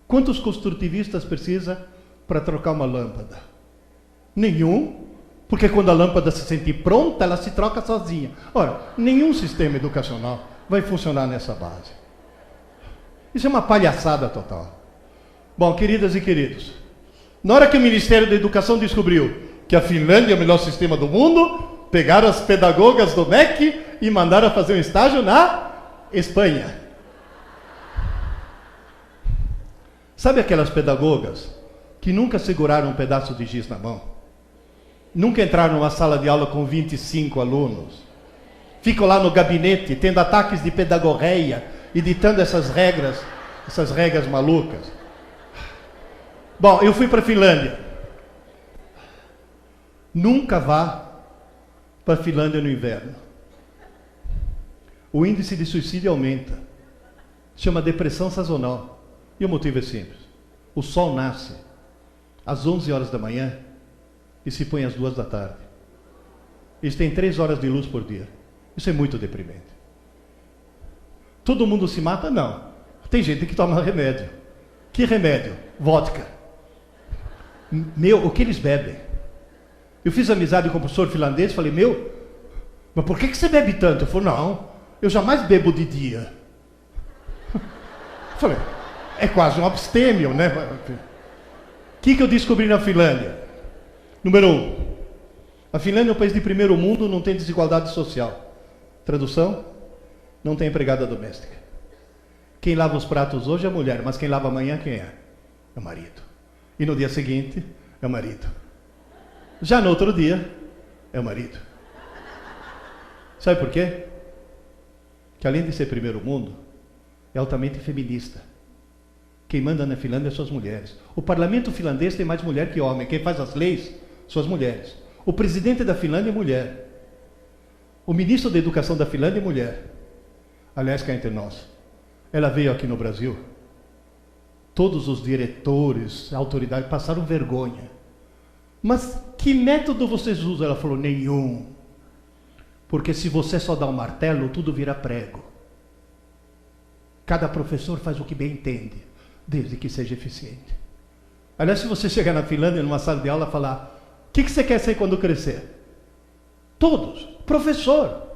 Quantos construtivistas precisa para trocar uma lâmpada? Nenhum, porque quando a lâmpada se sentir pronta, ela se troca sozinha. Ora, nenhum sistema educacional vai funcionar nessa base. Isso é uma palhaçada total. Bom, queridas e queridos, na hora que o Ministério da Educação descobriu que a Finlândia é o melhor sistema do mundo, pegaram as pedagogas do MEC e mandaram fazer um estágio na Espanha. Sabe aquelas pedagogas que nunca seguraram um pedaço de giz na mão? Nunca entraram numa sala de aula com 25 alunos? Ficam lá no gabinete tendo ataques de pedagogéia e ditando essas regras malucas. Bom, eu fui para a Finlândia. Nunca vá para a Finlândia no inverno. O índice de suicídio aumenta. Chama depressão sazonal. E o motivo é simples. O sol nasce às 11 horas da manhã e se põe às 2 da tarde. Eles têm 3 horas de luz por dia. Isso é muito deprimente. Todo mundo se mata? Não. Tem gente que toma remédio. Que remédio? Vodka. Meu, o que eles bebem? Eu fiz amizade com o professor finlandês, falei, mas por que você bebe tanto? Ele falou, não, eu jamais bebo de dia. Eu falei, é quase um abstêmio, né? O que eu descobri na Finlândia? Número 1, a Finlândia é um país de primeiro mundo, não tem desigualdade social. Tradução? Não tem empregada doméstica. Quem lava os pratos hoje é a mulher, mas quem lava amanhã quem é? É o marido. E no dia seguinte é o marido. Já no outro dia é o marido. Sabe por quê? Que além de ser primeiro mundo, é altamente feminista. Quem manda na Finlândia são as mulheres. O parlamento finlandês tem mais mulher que homem. Quem faz as leis são as mulheres. O presidente da Finlândia é mulher. O ministro da Educação da Finlândia é mulher. Aliás, cá entre nós, ela veio aqui no Brasil. Todos os diretores, autoridades passaram vergonha. Mas que método vocês usam? Ela falou, nenhum. Porque se você só dá um martelo, tudo vira prego. Cada professor faz o que bem entende, desde que seja eficiente. Aliás, se você chegar na Finlândia, numa sala de aula, e falar, o que você quer ser quando crescer? Todos. Professor.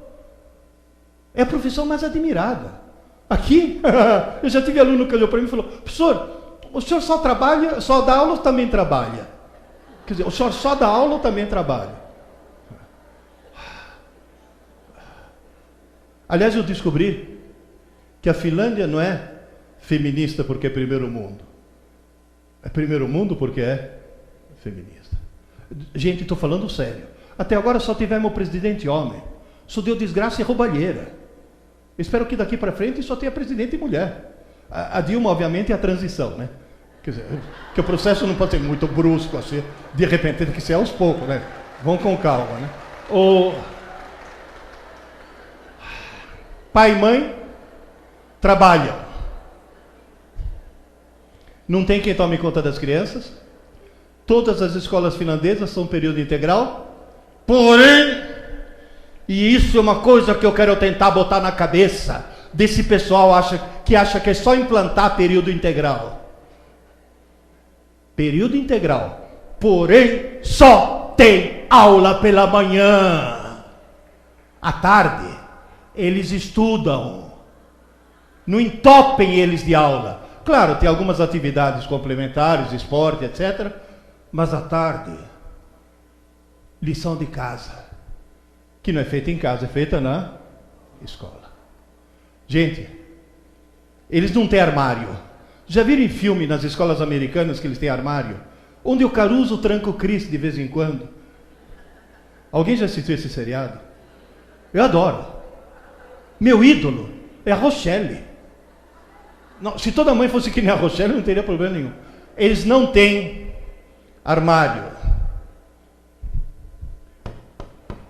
É a profissão mais admirada. Aqui, eu já tive aluno que olhou para mim e falou, professor, o senhor só trabalha, só dá aula ou também trabalha? Quer dizer, o senhor só dá aula ou também trabalha? Aliás, eu descobri que a Finlândia não é feminista porque é primeiro mundo. É primeiro mundo porque é feminista. Gente, estou falando sério. Até agora só tivemos o presidente homem. Só deu desgraça e roubalheira. Espero que daqui para frente só tenha presidente e mulher. A Dilma, obviamente, é a transição, né? Quer dizer, que o processo não pode ser muito brusco, assim, de repente, tem que ser aos poucos, né? Vão com calma, né? O pai e mãe trabalham. Não tem quem tome conta das crianças. Todas as escolas finlandesas são período integral. Porém, e isso é uma coisa que eu quero tentar botar na cabeça desse pessoal que acha que é só implantar período integral. Período integral. Porém, só tem aula pela manhã. À tarde, eles estudam. Não entopem eles de aula. Claro, tem algumas atividades complementares, esporte, etc. Mas à tarde, lição de casa. Que não é feita em casa, é feita na escola. Gente, eles não têm armário. Já viram em filme nas escolas americanas que eles têm armário? Onde o Caruso tranca o Chris de vez em quando. Alguém já assistiu esse seriado? Eu adoro. Meu ídolo é a Rochelle. Não, se toda mãe fosse que nem a Rochelle, não teria problema nenhum. Eles não têm armário.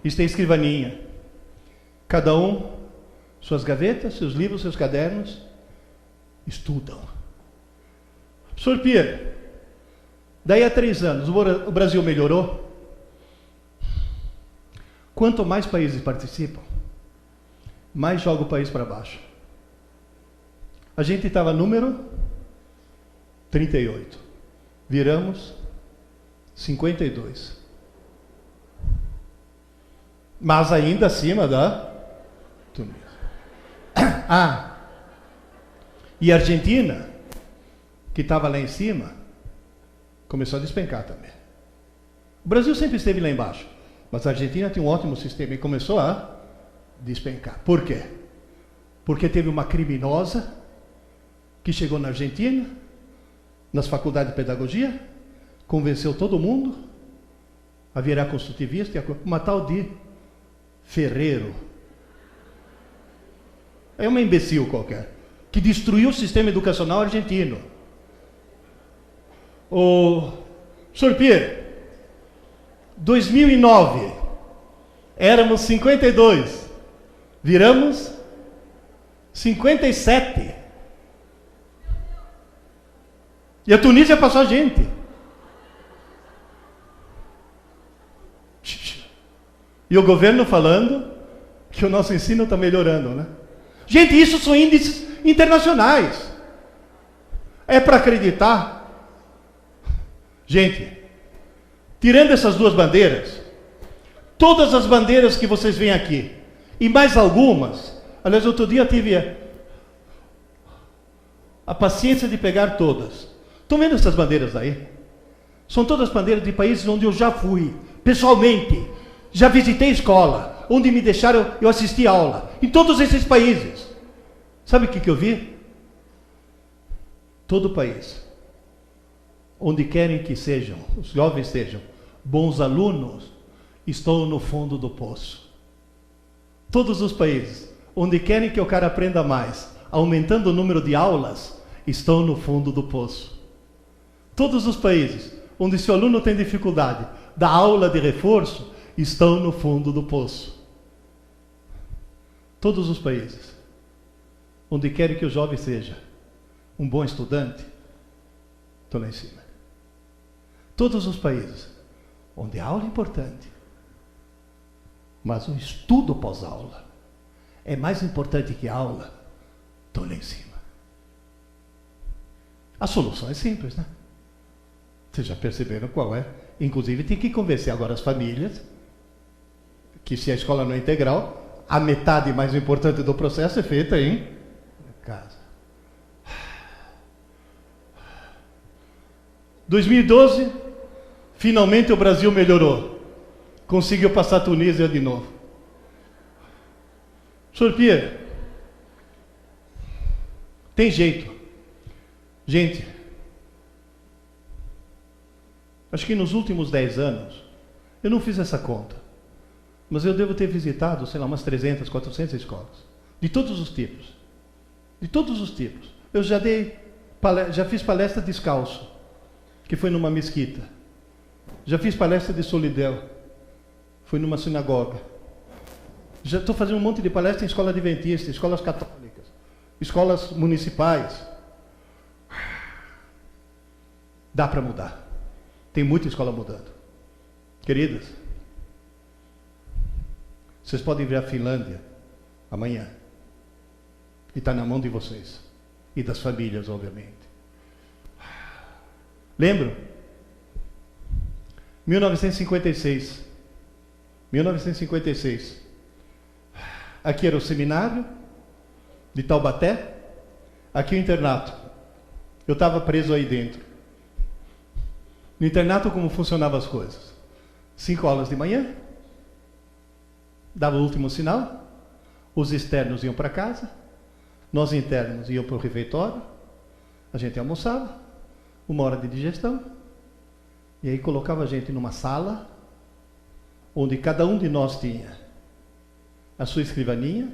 Eles têm escrivaninha. Cada um, suas gavetas, seus livros, seus cadernos, estudam. Professor Pierre, daí a 3 anos, o Brasil melhorou? Quanto mais países participam, mais joga o país para baixo. A gente estava número 38. Viramos 52. Mas ainda acima da Tunísia. E a Argentina, que estava lá em cima, começou a despencar também. O Brasil sempre esteve lá embaixo, mas a Argentina tinha um ótimo sistema e começou a despencar. Por quê? Porque teve uma criminosa que chegou na Argentina, nas faculdades de pedagogia, convenceu todo mundo a virar construtivista, uma tal de Ferreiro. É uma imbecil qualquer, que destruiu o sistema educacional argentino. O Sr. Pierre, 2009, éramos 52, viramos 57. E a Tunísia passou a gente. E o governo falando que o nosso ensino está melhorando, né? Gente, isso são índices internacionais. É para acreditar. Gente, tirando essas duas bandeiras, todas as bandeiras que vocês veem aqui, e mais algumas, aliás, outro dia eu tive a paciência de pegar todas. Estão vendo essas bandeiras aí? São todas bandeiras de países onde eu já fui, pessoalmente. Já visitei escola, onde me deixaram, eu assisti aula. Em todos esses países. Sabe o que eu vi? Todo país, onde querem que sejam, os jovens sejam bons alunos, estão no fundo do poço. Todos os países, onde querem que o cara aprenda mais, aumentando o número de aulas, estão no fundo do poço. Todos os países, onde se o aluno tem dificuldade da aula de reforço, estão no fundo do poço. Todos os países, onde querem que o jovem seja um bom estudante, estão lá em cima. Todos os países, onde a aula é importante, mas o estudo pós-aula é mais importante que a aula, estão lá em cima. A solução é simples, né? Vocês já perceberam qual é? Inclusive tem que convencer agora as famílias que se a escola não é integral, a metade mais importante do processo é feita em casa. 2012, Finalmente o Brasil melhorou. Conseguiu passar a Tunísia de novo. Senhor Pierre, tem jeito. Gente, acho que nos últimos 10 anos, eu não fiz essa conta, mas eu devo ter visitado, sei lá, umas 300, 400 escolas. De todos os tipos. De todos os tipos. Eu já fiz palestra descalço, que foi numa mesquita. Já fiz palestra de solidão, foi numa sinagoga. Já estou fazendo um monte de palestra em escola adventista, escolas católicas, escolas municipais. Dá para mudar. Tem muita escola mudando. Queridas, vocês podem vir à Finlândia amanhã. E está na mão de vocês. E das famílias, obviamente. Lembro? 1956. 1956. Aqui era o seminário de Taubaté. Aqui o internato. Eu estava preso aí dentro. No internato, como funcionavam as coisas? 5 aulas de manhã. Dava o último sinal. Os externos iam para casa. Nós internos íamos para o refeitório. A gente almoçava. 1 hora de digestão. E aí colocava a gente numa sala, onde cada um de nós tinha a sua escrivaninha,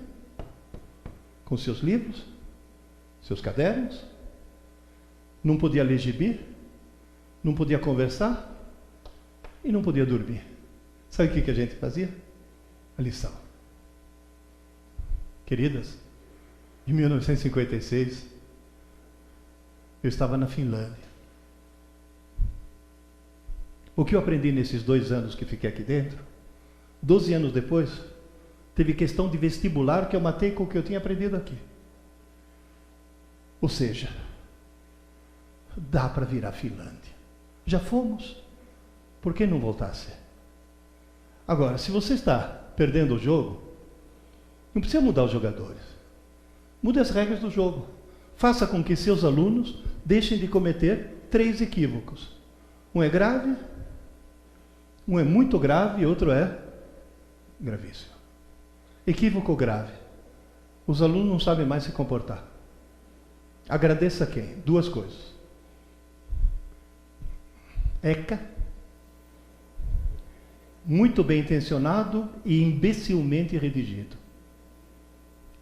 com seus livros, seus cadernos. Não podia ler gibi, não podia conversar e não podia dormir. Sabe o que a gente fazia? A lição. Queridas, em 1956, eu estava na Finlândia. O que eu aprendi nesses 2 anos que fiquei aqui dentro, 12 anos depois, teve questão de vestibular que eu matei com o que eu tinha aprendido aqui. Ou seja, dá para virar Finlândia. Já fomos. Por que não voltasse? Agora, se você está perdendo o jogo, não precisa mudar os jogadores. Mude as regras do jogo. Faça com que seus alunos deixem de cometer 3 equívocos. Um é grave, um é muito grave e outro é gravíssimo. Equívoco grave. Os alunos não sabem mais se comportar. Agradeça a quem? 2 coisas. ECA, muito bem intencionado e imbecilmente redigido.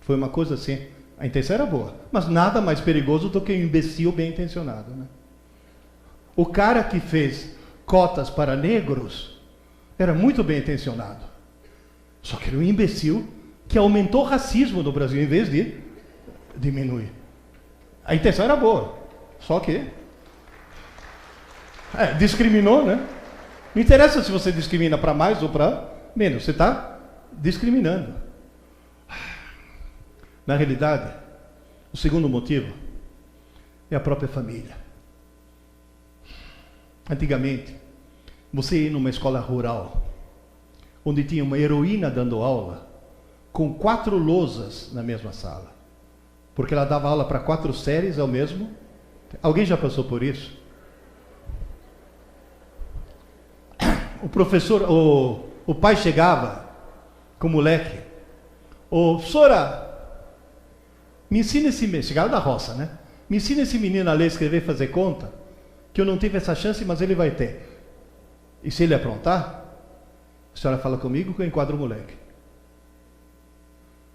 Foi uma coisa assim, a intenção era boa, mas nada mais perigoso do que um imbecil bem intencionado, né? O cara que fez cotas para negros era muito bem intencionado. Só que era um imbecil que aumentou o racismo no Brasil em vez de diminuir. A intenção era boa, só que discriminou, né? Não interessa se você discrimina para mais ou para menos, você está discriminando. Na realidade, o segundo motivo é a própria família. Antigamente, você ia numa escola rural, onde tinha uma heroína dando aula, com 4 lousas na mesma sala. Porque ela dava aula para 4 séries ao mesmo. Alguém já passou por isso? O professor, o pai chegava com o moleque. Sora, me ensina esse menino, chegava da roça, né? Me ensina esse menino a ler, escrever e fazer conta, que eu não tive essa chance, mas ele vai ter. E se ele aprontar, a senhora fala comigo que eu enquadro o moleque.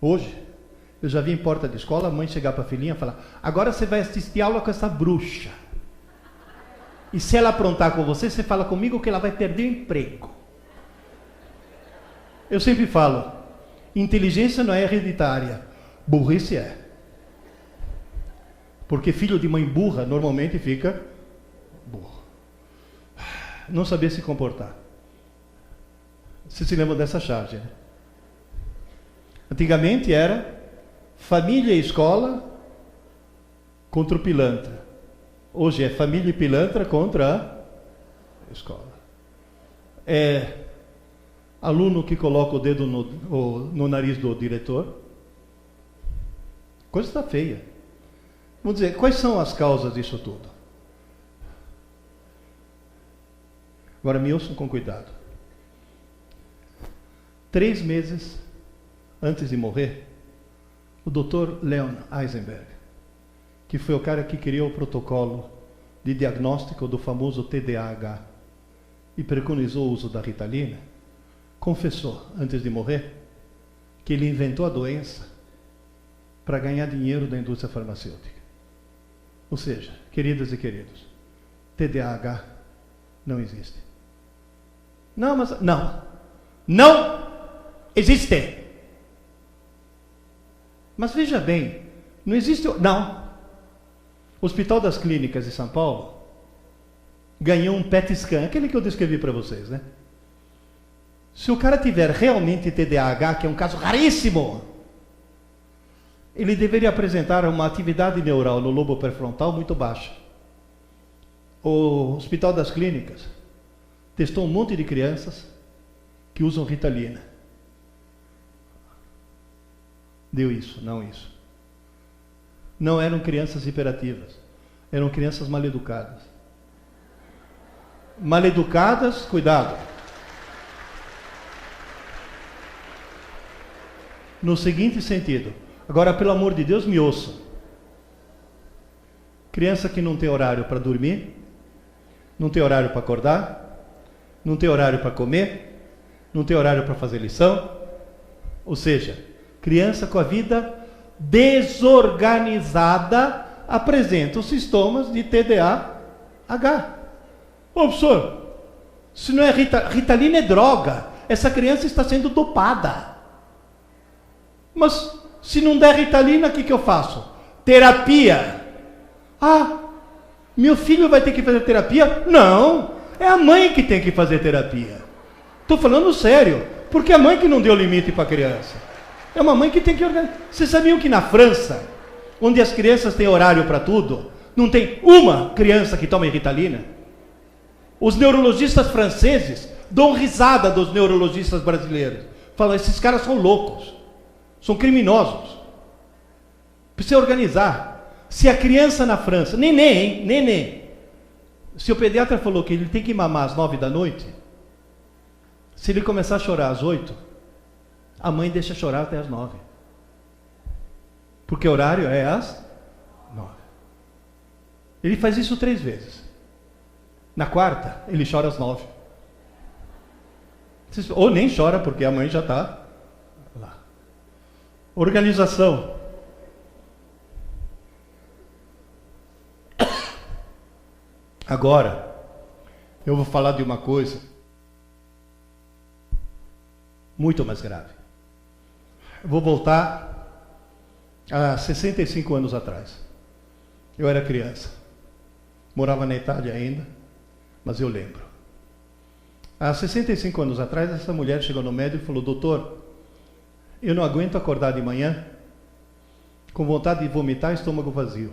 Hoje, eu já vi em porta de escola a mãe chegar para a filhinha e falar: agora você vai assistir aula com essa bruxa. E se ela aprontar com você, você fala comigo que ela vai perder o emprego. Eu sempre falo, inteligência não é hereditária, burrice é. Porque filho de mãe burra normalmente fica burro. Não sabia se comportar. Você se lembra dessa charge, né? Antigamente era família e escola contra o pilantra. Hoje é família e pilantra contra a escola. É aluno que coloca o dedo no nariz do diretor. Coisa está feia. Vamos dizer, quais são as causas disso tudo? Agora me ouçam com cuidado. 3 meses antes de morrer, o Dr. Leon Eisenberg, que foi o cara que criou o protocolo de diagnóstico do famoso TDAH e preconizou o uso da Ritalina, confessou, antes de morrer, que ele inventou a doença para ganhar dinheiro da indústria farmacêutica. Ou seja, queridas e queridos, TDAH não existe. Não, mas não existe. Mas veja bem, não existe, não. O Hospital das Clínicas de São Paulo ganhou um PET scan, aquele que eu descrevi para vocês, né? Se o cara tiver realmente TDAH, que é um caso raríssimo, ele deveria apresentar uma atividade neural no lobo pré-frontal muito baixa. O Hospital das Clínicas testou um monte de crianças que usam Ritalina. Deu isso, não isso. Não eram crianças hiperativas, eram crianças mal-educadas. Mal-educadas, cuidado. No seguinte sentido, agora pelo amor de Deus me ouçam. Criança que não tem horário para dormir, não tem horário para acordar, não tem horário para comer, não tem horário para fazer lição. Ou seja, criança com a vida desorganizada apresenta os sintomas de TDAH. Ô professor, se não é Ritalina é droga, essa criança está sendo dopada. Mas se não der Ritalina, o que eu faço? Terapia. Ah, meu filho vai ter que fazer terapia? Não, é a mãe que tem que fazer terapia. Estou falando sério, porque é a mãe que não deu limite para a criança. É uma mãe que tem que organizar. Vocês sabiam que na França, onde as crianças têm horário para tudo, não tem uma criança que toma Ritalina? Os neurologistas franceses dão risada dos neurologistas brasileiros. Falam, esses caras são loucos, são criminosos. Precisa organizar. Se a criança na França, neném, se o pediatra falou que ele tem que mamar às 9 da noite, se ele começar a chorar às 8, a mãe deixa chorar até às 9. Porque o horário é às 9. Ele faz isso 3 vezes. Na quarta, ele chora às 9. Ou nem chora, porque a mãe já está lá. Organização. Agora, eu vou falar de uma coisa muito mais grave. Eu vou voltar a 65 anos atrás. Eu era criança. Morava na Itália ainda, mas eu lembro. Há 65 anos atrás, essa mulher chegou no médico e falou, doutor, eu não aguento acordar de manhã com vontade de vomitar, estômago vazio.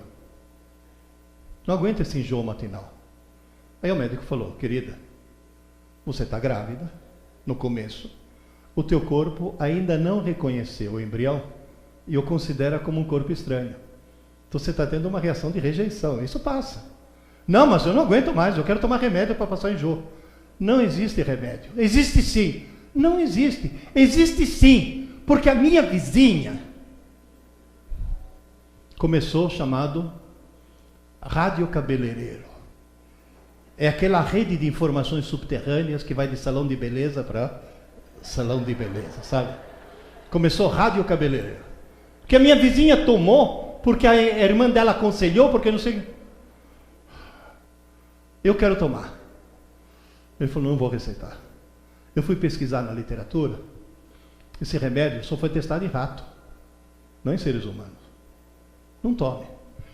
Não aguento esse enjoo matinal. Aí o médico falou, querida, você está grávida, no começo, o teu corpo ainda não reconheceu o embrião e o considera como um corpo estranho. Então você está tendo uma reação de rejeição, isso passa. Não, mas eu não aguento mais, eu quero tomar remédio para passar enjoo. Não existe remédio. Existe sim. Não existe. Existe sim, porque a minha vizinha começou chamado radiocabeleireiro. É aquela rede de informações subterrâneas que vai de salão de beleza para salão de beleza, sabe? Começou radiocabeleireiro. Que a minha vizinha tomou, porque a irmã dela aconselhou, porque não sei. Eu quero tomar. Ele falou, não vou receitar. Eu fui pesquisar na literatura. Esse remédio só foi testado em rato, não em seres humanos. Não tome.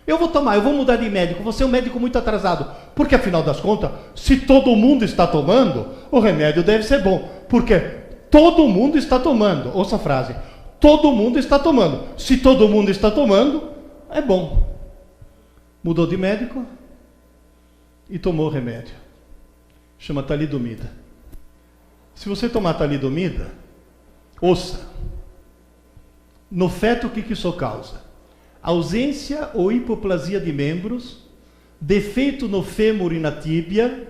Eu vou tomar, eu vou mudar de médico, vou ser um médico muito atrasado. Porque, afinal das contas, se todo mundo está tomando, o remédio deve ser bom. Porque todo mundo está tomando. Ouça a frase. Todo mundo está tomando. Se todo mundo está tomando, é bom. Mudou de médico e tomou o remédio. Chama talidomida. Se você tomar talidomida, ouça. No feto, o que isso causa? Ausência ou hipoplasia de membros, defeito no fêmur e na tíbia,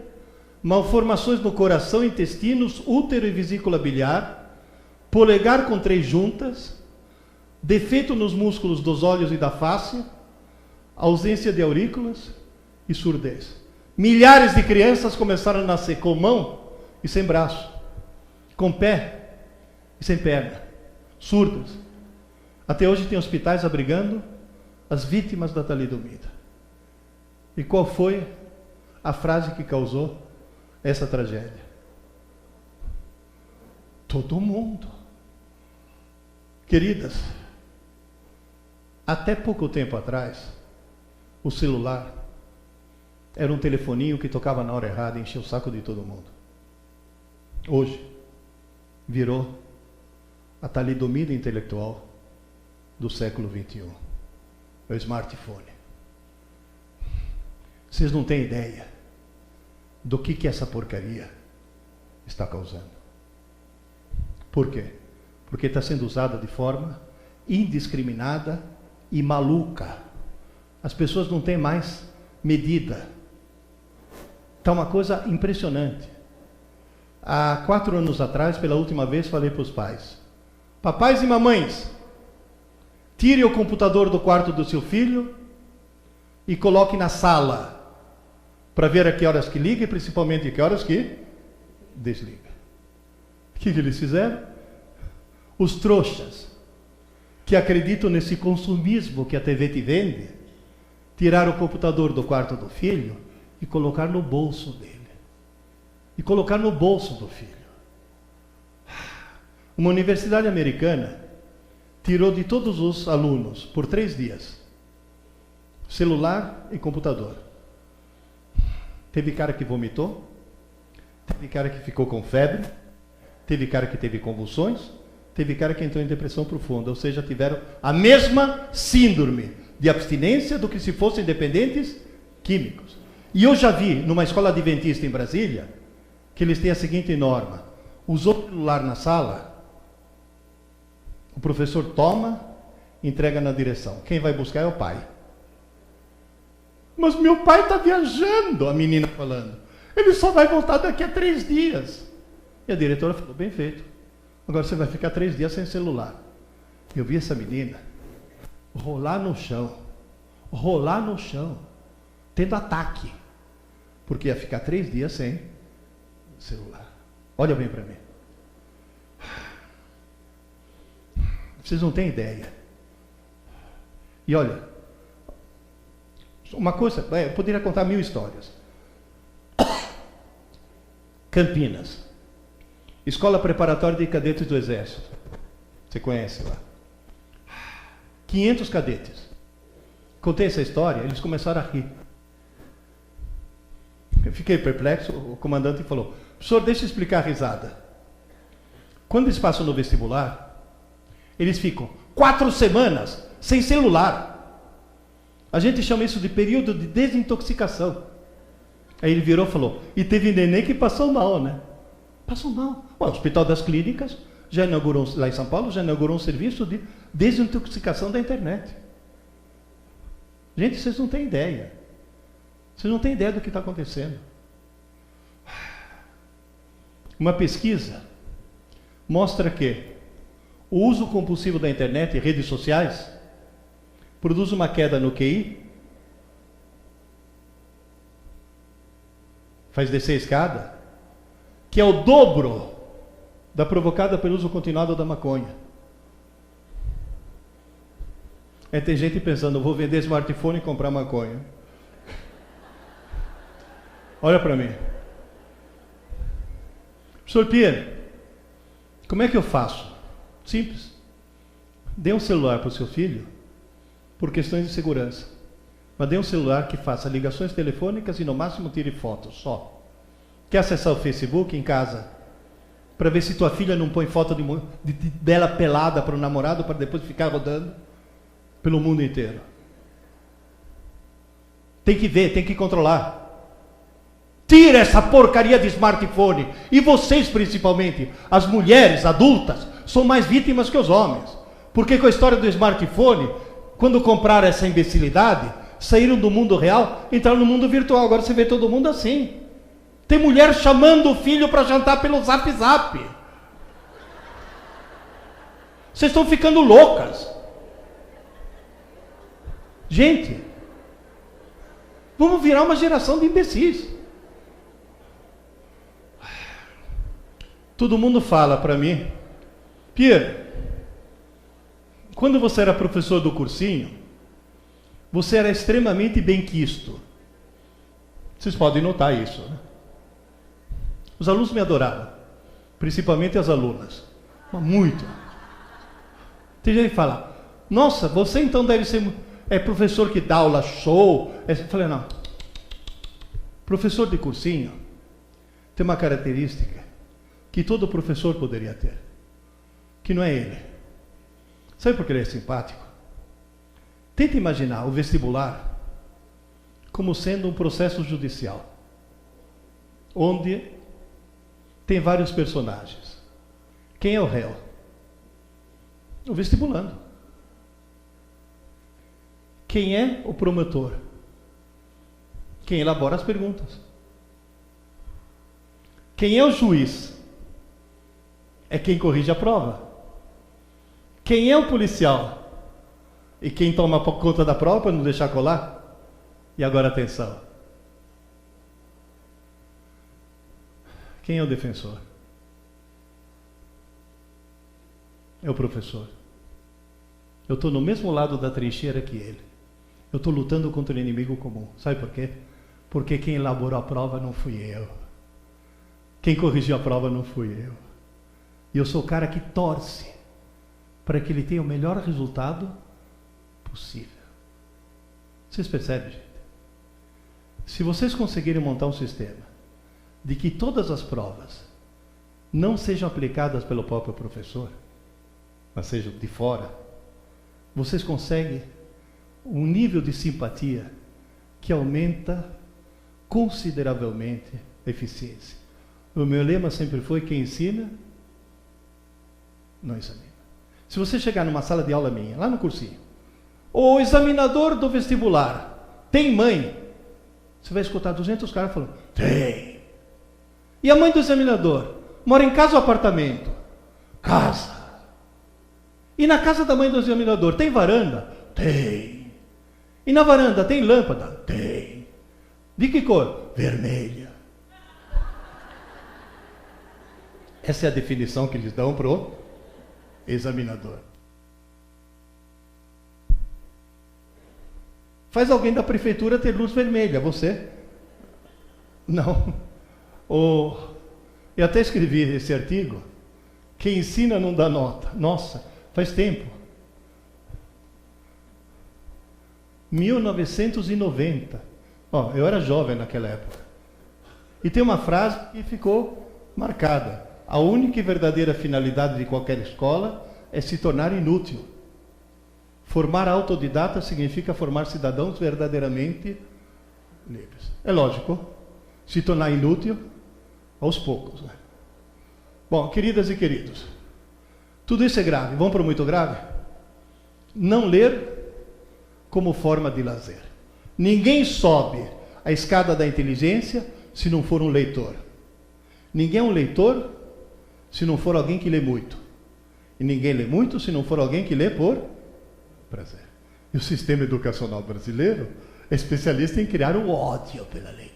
malformações no coração, intestinos, útero e vesícula biliar, polegar com 3 juntas, defeito nos músculos dos olhos e da face, ausência de aurículas e surdez. Milhares de crianças começaram a nascer com mão e sem braço, com pé e sem perna, surdas. Até hoje tem hospitais abrigando as vítimas da talidomida. E qual foi a frase que causou essa tragédia? Todo mundo. Queridas, até pouco tempo atrás, o celular era um telefoninho que tocava na hora errada e enchia o saco de todo mundo. Hoje, virou a talidomida intelectual do século XXI. É o smartphone. Vocês não têm ideia do que essa porcaria está causando. Por quê? Porque está sendo usada de forma indiscriminada e maluca. As pessoas não têm mais medida. Está uma coisa impressionante. Há 4 anos atrás, pela última vez, falei para os pais: papais e mamães, tire o computador do quarto do seu filho e coloque na sala, para ver a que horas que liga e principalmente a que horas que desliga. O que eles fizeram? Os trouxas, que acreditam nesse consumismo que a TV te vende, tiraram o computador do quarto do filho e colocar no bolso dele. E colocar no bolso do filho. Uma universidade americana tirou de todos os alunos, por 3 dias, celular e computador. Teve cara que vomitou, teve cara que ficou com febre, teve cara que teve convulsões, teve cara que entrou em depressão profunda, ou seja, tiveram a mesma síndrome de abstinência do que se fossem dependentes químicos. E eu já vi, numa escola adventista em Brasília, que eles têm a seguinte norma: usou o celular na sala, o professor toma, entrega na direção. Quem vai buscar é o pai. Mas meu pai está viajando, a menina falando. Ele só vai voltar daqui a 3 dias. E a diretora falou: bem feito. Agora você vai ficar 3 dias sem celular. Eu vi essa menina rolar no chão, tendo ataque, porque ia ficar 3 dias sem celular. Olha bem para mim. Vocês não têm ideia. E olha, uma coisa, eu poderia contar 1000 histórias. Campinas, Escola Preparatória de Cadetes do Exército. Você conhece lá? 500 cadetes. Contei essa história, eles começaram a rir. Eu fiquei perplexo, o comandante falou: professor, deixa eu explicar a risada. Quando eles passam no vestibular, eles ficam 4 semanas sem celular. A gente chama isso de período de desintoxicação. Aí ele virou e falou: e teve neném que passou mal, né? Passou mal. O Hospital das Clínicas já inaugurou, lá em São Paulo, já inaugurou um serviço de desintoxicação da internet. Gente, vocês não têm ideia. Vocês não têm ideia do que está acontecendo. Uma pesquisa mostra que o uso compulsivo da internet e redes sociais produz uma queda no QI, faz descer a escada, que é o dobro da provocada pelo uso continuado da maconha. Tem gente pensando: eu vou vender smartphone e comprar maconha. Olha para mim. Professor Pierre, como é que eu faço? Simples. Dê um celular para o seu filho por questões de segurança. Mas dê um celular que faça ligações telefônicas e no máximo tire fotos, só. Quer acessar o Facebook em casa? Para ver se tua filha não põe foto de dela pelada para o namorado, para depois ficar rodando pelo mundo inteiro. Tem que ver, tem que controlar. Tira essa porcaria de smartphone. E vocês, principalmente, as mulheres adultas, são mais vítimas que os homens. Porque com a história do smartphone, quando compraram essa imbecilidade, saíram do mundo real, entraram no mundo virtual. Agora você vê todo mundo assim. Tem mulher chamando o filho para jantar pelo Zap Zap. Vocês estão ficando loucas. Gente, vamos virar uma geração de imbecis. Todo mundo fala para mim, Pierre, quando você era professor do cursinho, você era extremamente benquisto. Vocês podem notar isso, né? Os alunos me adoravam, principalmente as alunas. Mas muito. Tem gente que fala, nossa, você então deve ser professor que dá aula show. Eu falei, não. Professor de cursinho tem uma característica que todo professor poderia ter, que não é ele. Sabe por que ele é simpático? Tenta imaginar o vestibular como sendo um processo judicial, onde tem vários personagens. Quem é o réu? O vestibulando. Quem é o promotor? Quem elabora as perguntas. Quem é o juiz? É quem corrige a prova. Quem é o policial? E quem toma conta da prova para não deixar colar? E agora atenção. Quem é o defensor? É o professor. Eu estou no mesmo lado da trincheira que ele. Eu estou lutando contra o inimigo comum. Sabe por quê? Porque quem elaborou a prova não fui eu. Quem corrigiu a prova não fui eu. E eu sou o cara que torce para que ele tenha o melhor resultado possível. Vocês percebem, gente? Se vocês conseguirem montar um sistema de que todas as provas não sejam aplicadas pelo próprio professor, mas sejam de fora, vocês conseguem um nível de simpatia que aumenta consideravelmente a eficiência. O meu lema sempre foi: quem ensina, não examina. Se você chegar numa sala de aula minha, lá no cursinho, o examinador do vestibular tem mãe? Você vai escutar 200 caras falando, tem. E a mãe do examinador? Mora em casa ou apartamento? Casa. E na casa da mãe do examinador tem varanda? Tem. E na varanda tem lâmpada? Tem. De que cor? Vermelha. Essa é a definição que eles dão pro examinador. Faz alguém da prefeitura ter luz vermelha, você? Não. Eu até escrevi esse artigo, quem ensina não dá nota. Nossa, faz tempo. 1990. Eu era jovem naquela época. E tem uma frase que ficou marcada. A única e verdadeira finalidade de qualquer escola é se tornar inútil. Formar autodidata significa formar cidadãos verdadeiramente livres. É lógico, se tornar inútil aos poucos, né? Bom, queridas e queridos, tudo isso é grave. Vamos para o muito grave? Não ler como forma de lazer. Ninguém sobe a escada da inteligência se não for um leitor. Ninguém é um leitor se não for alguém que lê muito. E ninguém lê muito se não for alguém que lê por prazer. E o sistema educacional brasileiro é especialista em criar o ódio pela leitura.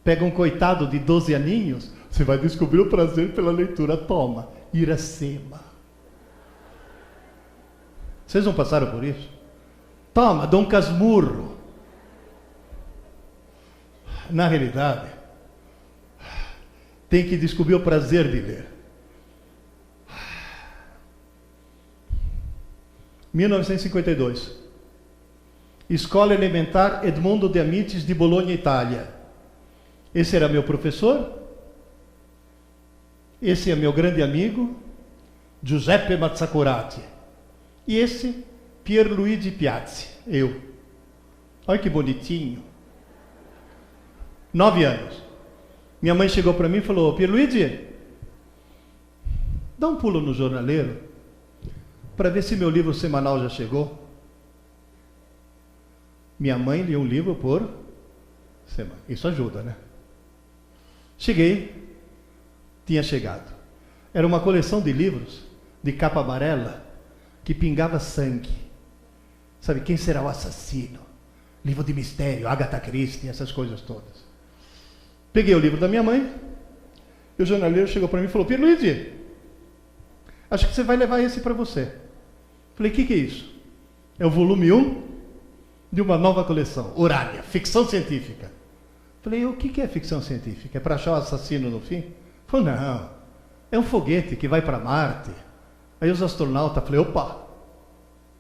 Pega um coitado de 12 aninhos, você vai descobrir o prazer pela leitura. Toma, Iracema. Vocês não passaram por isso? Toma, Dom Casmurro. Na realidade, tem que descobrir o prazer de ler. 1952. Escola Elementar Edmondo de Amicis de Bologna, Itália. Esse era meu professor. Esse é meu grande amigo, Giuseppe Mazzacurati. E esse, Pierluigi Piazzi, eu. Olha que bonitinho. 9 anos. Minha mãe chegou para mim e falou, Pierluigi, dá um pulo no jornaleiro para ver se meu livro semanal já chegou. Minha mãe lia um livro por semana. Isso ajuda, né? Cheguei, tinha chegado. Era uma coleção de livros de capa amarela que pingava sangue. Sabe, quem será o assassino? Livro de mistério, Agatha Christie, essas coisas todas. Peguei o livro da minha mãe, e o jornaleiro chegou para mim e falou: Pierluigi, acho que você vai levar esse para você. Falei: o que é isso? É o volume 1 de uma nova coleção, Urânia, ficção científica. Falei: o que é ficção científica? É para achar o assassino no fim? Falei: não, é um foguete que vai para Marte. Aí os astronautas, falei: opa,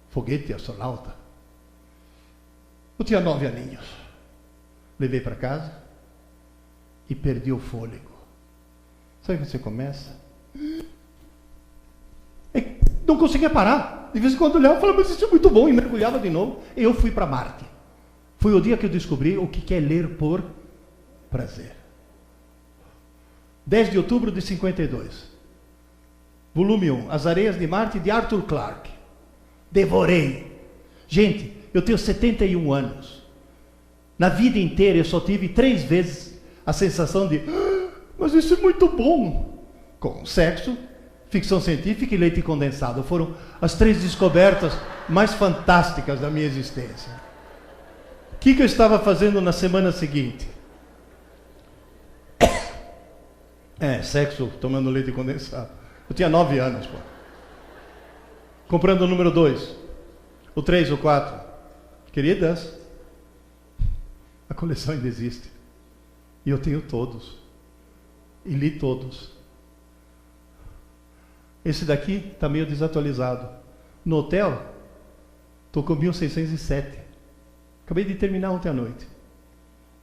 foguete astronauta. Eu tinha 9 aninhos. Levei para casa e perdi o fôlego. Sabe quando você começa? Não conseguia parar. De vez em quando eu olhava e falava: mas isso é muito bom. E mergulhava de novo. E eu fui para Marte. Foi o dia que eu descobri o que é ler por prazer. 10 de outubro de 52. Volume 1. As Areias de Marte, de Arthur Clarke. Devorei. Gente, eu tenho 71 anos. Na vida inteira eu só tive 3 vezes a sensação de: mas isso é muito bom. Com sexo, ficção científica e leite condensado. Foram as 3 descobertas mais fantásticas da minha existência. O que eu estava fazendo na semana seguinte? Sexo tomando leite condensado. Eu tinha 9 anos, pô. Comprando o número 2, o 3, o 4. Queridas, a coleção ainda existe. E eu tenho todos. E li todos. Esse daqui está meio desatualizado. No hotel, estou com 1607. Acabei de terminar ontem à noite.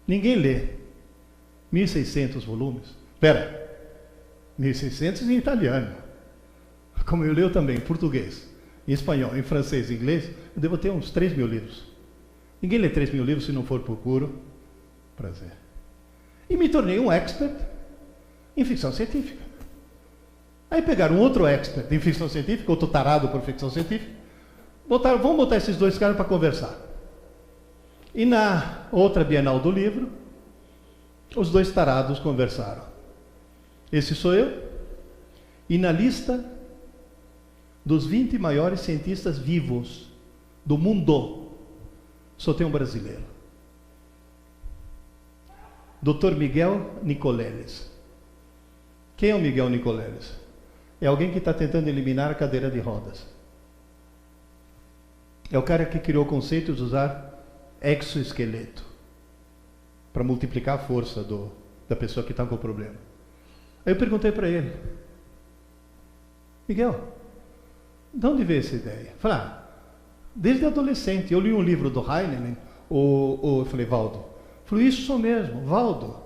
Ninguém lê 1.600 volumes. Espera, 1.600 em italiano. Como eu leio também em português, em espanhol, em francês, em inglês, eu devo ter uns 3.000 livros. Ninguém lê 3.000 livros se não for por puro prazer. E me tornei um expert em ficção científica. Aí pegaram um outro expert em ficção científica, outro tarado por ficção científica, vamos botar esses 2 caras para conversar. E na outra Bienal do Livro, os 2 tarados conversaram. Esse sou eu, e na lista dos 20 maiores cientistas vivos do mundo, só tem um brasileiro. Dr. Miguel Nicoleles. Quem é o Miguel Nicoleles? É alguém que está tentando eliminar a cadeira de rodas. É o cara que criou o conceito de usar exoesqueleto para multiplicar a força da pessoa que está com o problema. Aí eu perguntei para ele: Miguel, de onde veio essa ideia? Eu falei: desde adolescente. Eu li um livro do Heinlein. Eu falei: Valdo. Eu falei: isso mesmo, Valdo.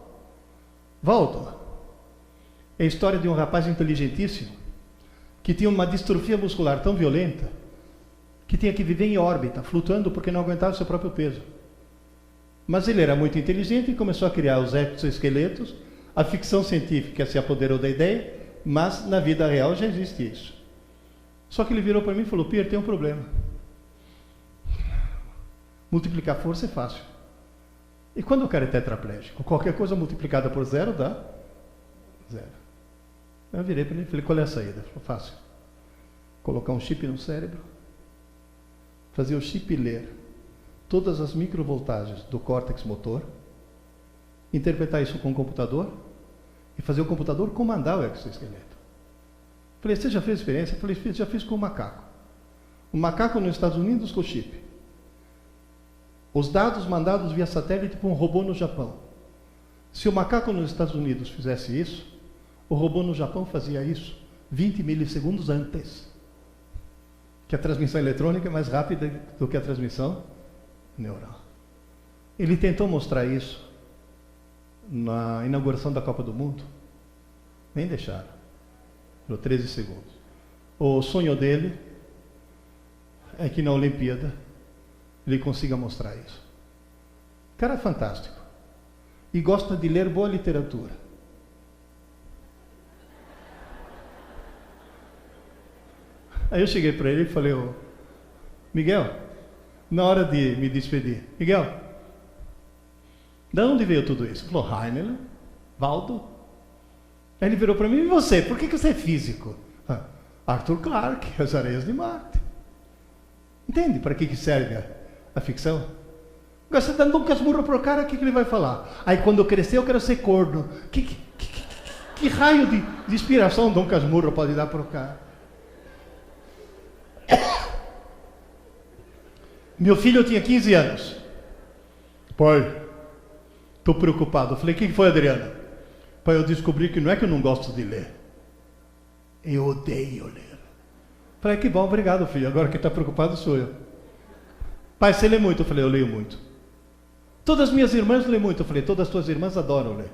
É a história de um rapaz inteligentíssimo que tinha uma distrofia muscular tão violenta que tinha que viver em órbita, flutuando porque não aguentava o seu próprio peso. Mas ele era muito inteligente e começou a criar os exoesqueletos. A ficção científica se apoderou da ideia, mas na vida real já existe isso. Só que ele virou para mim e falou: Pierre, tem um problema. Multiplicar força é fácil. E quando o cara é tetraplégico? Qualquer coisa multiplicada por 0 dá 0. Eu virei para ele e falei: qual é a saída? Ele falou: fácil. Colocar um chip no cérebro, fazer o chip ler todas as microvoltagens do córtex motor, interpretar isso com o computador e fazer o computador comandar o exoesqueleto. Falei: você já fez experiência? Falei: já fiz com um macaco. Um macaco nos Estados Unidos com chip. Os dados mandados via satélite para um robô no Japão. Se o macaco nos Estados Unidos fizesse isso, o robô no Japão fazia isso 20 milissegundos antes. Que a transmissão eletrônica é mais rápida do que a transmissão neural. Ele tentou mostrar isso na inauguração da Copa do Mundo. Nem deixaram. Por 13 segundos. O sonho dele é que na Olimpíada ele consiga mostrar isso. Cara fantástico. E gosta de ler boa literatura. Aí eu cheguei para ele e falei: Miguel, na hora de me despedir, Miguel, de onde veio tudo isso? Ele falou: Heinlein, Valdo, Aí ele virou para mim: e você? Por que você é físico? Arthur Clarke, As Areias de Marte. Entende para que serve a ficção? Agora você dando um casmurro pro cara, o que ele vai falar? Aí quando eu crescer eu quero ser corno. Que raio de inspiração Dom Casmurro pode dar pro cara? Meu filho tinha 15 anos. Pai, estou preocupado. Eu falei: o que foi, Adriana? Pai, eu descobri que não é que eu não gosto de ler. Eu odeio ler. Falei: que bom, obrigado, filho. Agora quem está preocupado sou eu. Pai, você lê muito? Eu falei: eu leio muito. Todas as minhas irmãs lêem muito? Eu falei: todas as tuas irmãs adoram ler.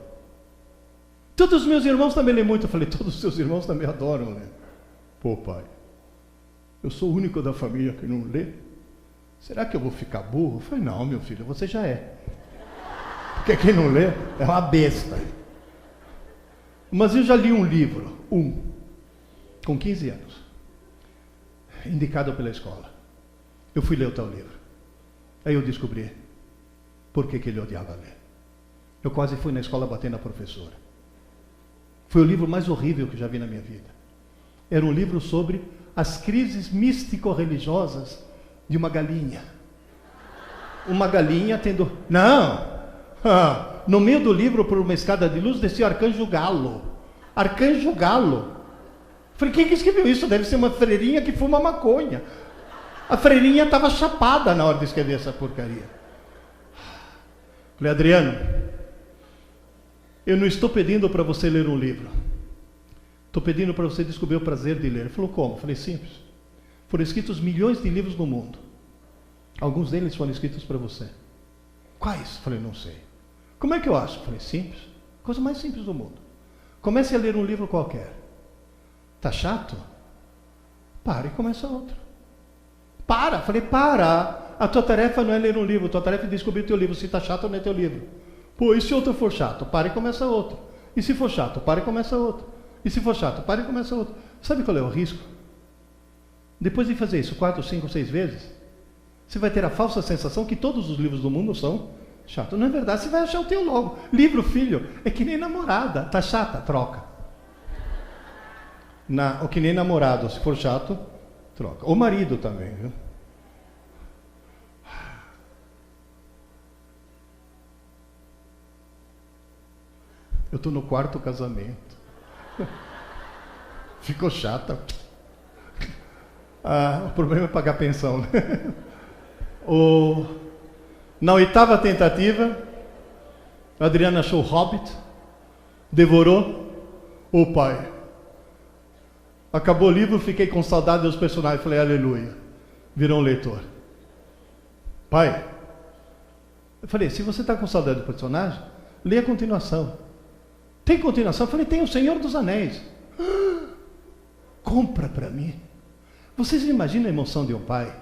Todos os meus irmãos também lêem muito? Eu falei: todos os seus irmãos também adoram ler. Pô, pai, eu sou o único da família que não lê? Será que eu vou ficar burro? Eu falei: não, meu filho, você já é. Porque quem não lê é uma besta. Mas eu já li um livro, com 15 anos, indicado pela escola. Eu fui ler o tal livro. Aí eu descobri por que ele odiava ler. Eu quase fui na escola bater na professora. Foi o livro mais horrível que já vi na minha vida. Era um livro sobre as crises místico-religiosas de uma galinha. Uma galinha tendo... Não! No meio do livro, por uma escada de luz, descia o Arcanjo Galo. Arcanjo Galo. Falei: quem que escreveu isso? Deve ser uma freirinha que fuma maconha. A freirinha estava chapada na hora de escrever essa porcaria. Falei: Adriano, eu não estou pedindo para você ler um livro. Estou pedindo para você descobrir o prazer de ler. Ele falou: como? Eu falei: simples. Foram escritos milhões de livros no mundo. Alguns deles foram escritos para você. Quais? Eu falei: não sei. Como é que eu acho? Eu falei: simples. Coisa mais simples do mundo. Comece a ler um livro qualquer. Tá chato? Para e começa outro. Para! Eu falei: para! A tua tarefa não é ler um livro, a tua tarefa é descobrir o teu livro. Se está chato, não é teu livro. Pô, e se outro for chato? Para e começa outro. E se for chato? Para e começa outro. E se for chato? Para e começa outro. Sabe qual é o risco? Depois de fazer isso 4, 5, 6 vezes, você vai ter a falsa sensação que todos os livros do mundo são chatos. Não é verdade, você vai achar o teu logo. Livro, filho, é que nem namorada. Tá chata? Troca. Ou que nem namorado, se for chato, troca. O marido também, viu? Eu estou no 4º casamento. Ficou chata. O problema é pagar pensão, né? Na 8ª tentativa, a Adriana achou o Hobbit, devorou. Pai, acabou o livro, fiquei com saudade dos personagens. Falei: aleluia, virou um leitor. Pai, eu falei: se você está com saudade do personagem, lê a continuação. Tem continuação? Eu falei: tem O Senhor dos Anéis. Compra para mim. Vocês imaginam a emoção de um pai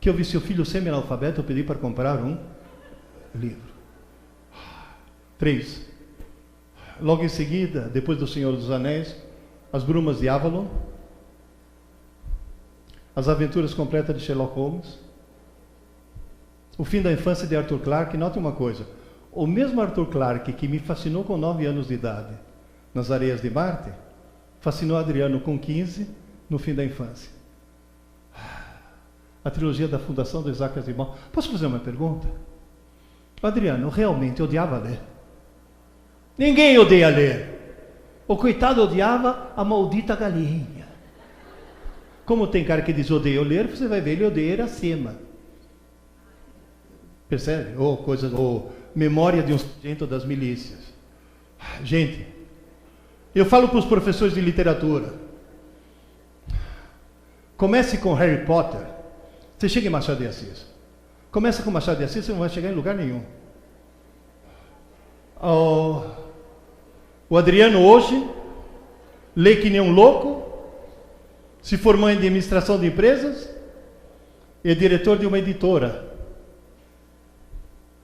que eu vi seu filho semi-analfabeto, eu pedi para comprar um livro. 3. Logo em seguida, depois do Senhor dos Anéis, As Brumas de Avalon, As Aventuras Completas de Sherlock Holmes, O Fim da Infância de Arthur Clarke. Note uma coisa: o mesmo Arthur Clarke que me fascinou com 9 anos de idade nas Areias de Marte, fascinou Adriano com 15 no Fim da Infância. A trilogia da Fundação do Isaac Asimov. Posso fazer uma pergunta? Adriano realmente odiava ler? Ninguém odeia ler. O coitado odiava a maldita galinha. Como tem cara que diz odeia ler, você vai ver ele odeia Iracema. Percebe? Ou Memória de um Sargento das Milícias. Gente, eu falo para os professores de literatura: comece com Harry Potter, você chega em Machado de Assis. Começa com Machado de Assis, você não vai chegar em lugar nenhum. O Adriano hoje lê que nem um louco, se formou em administração de empresas, é diretor de uma editora.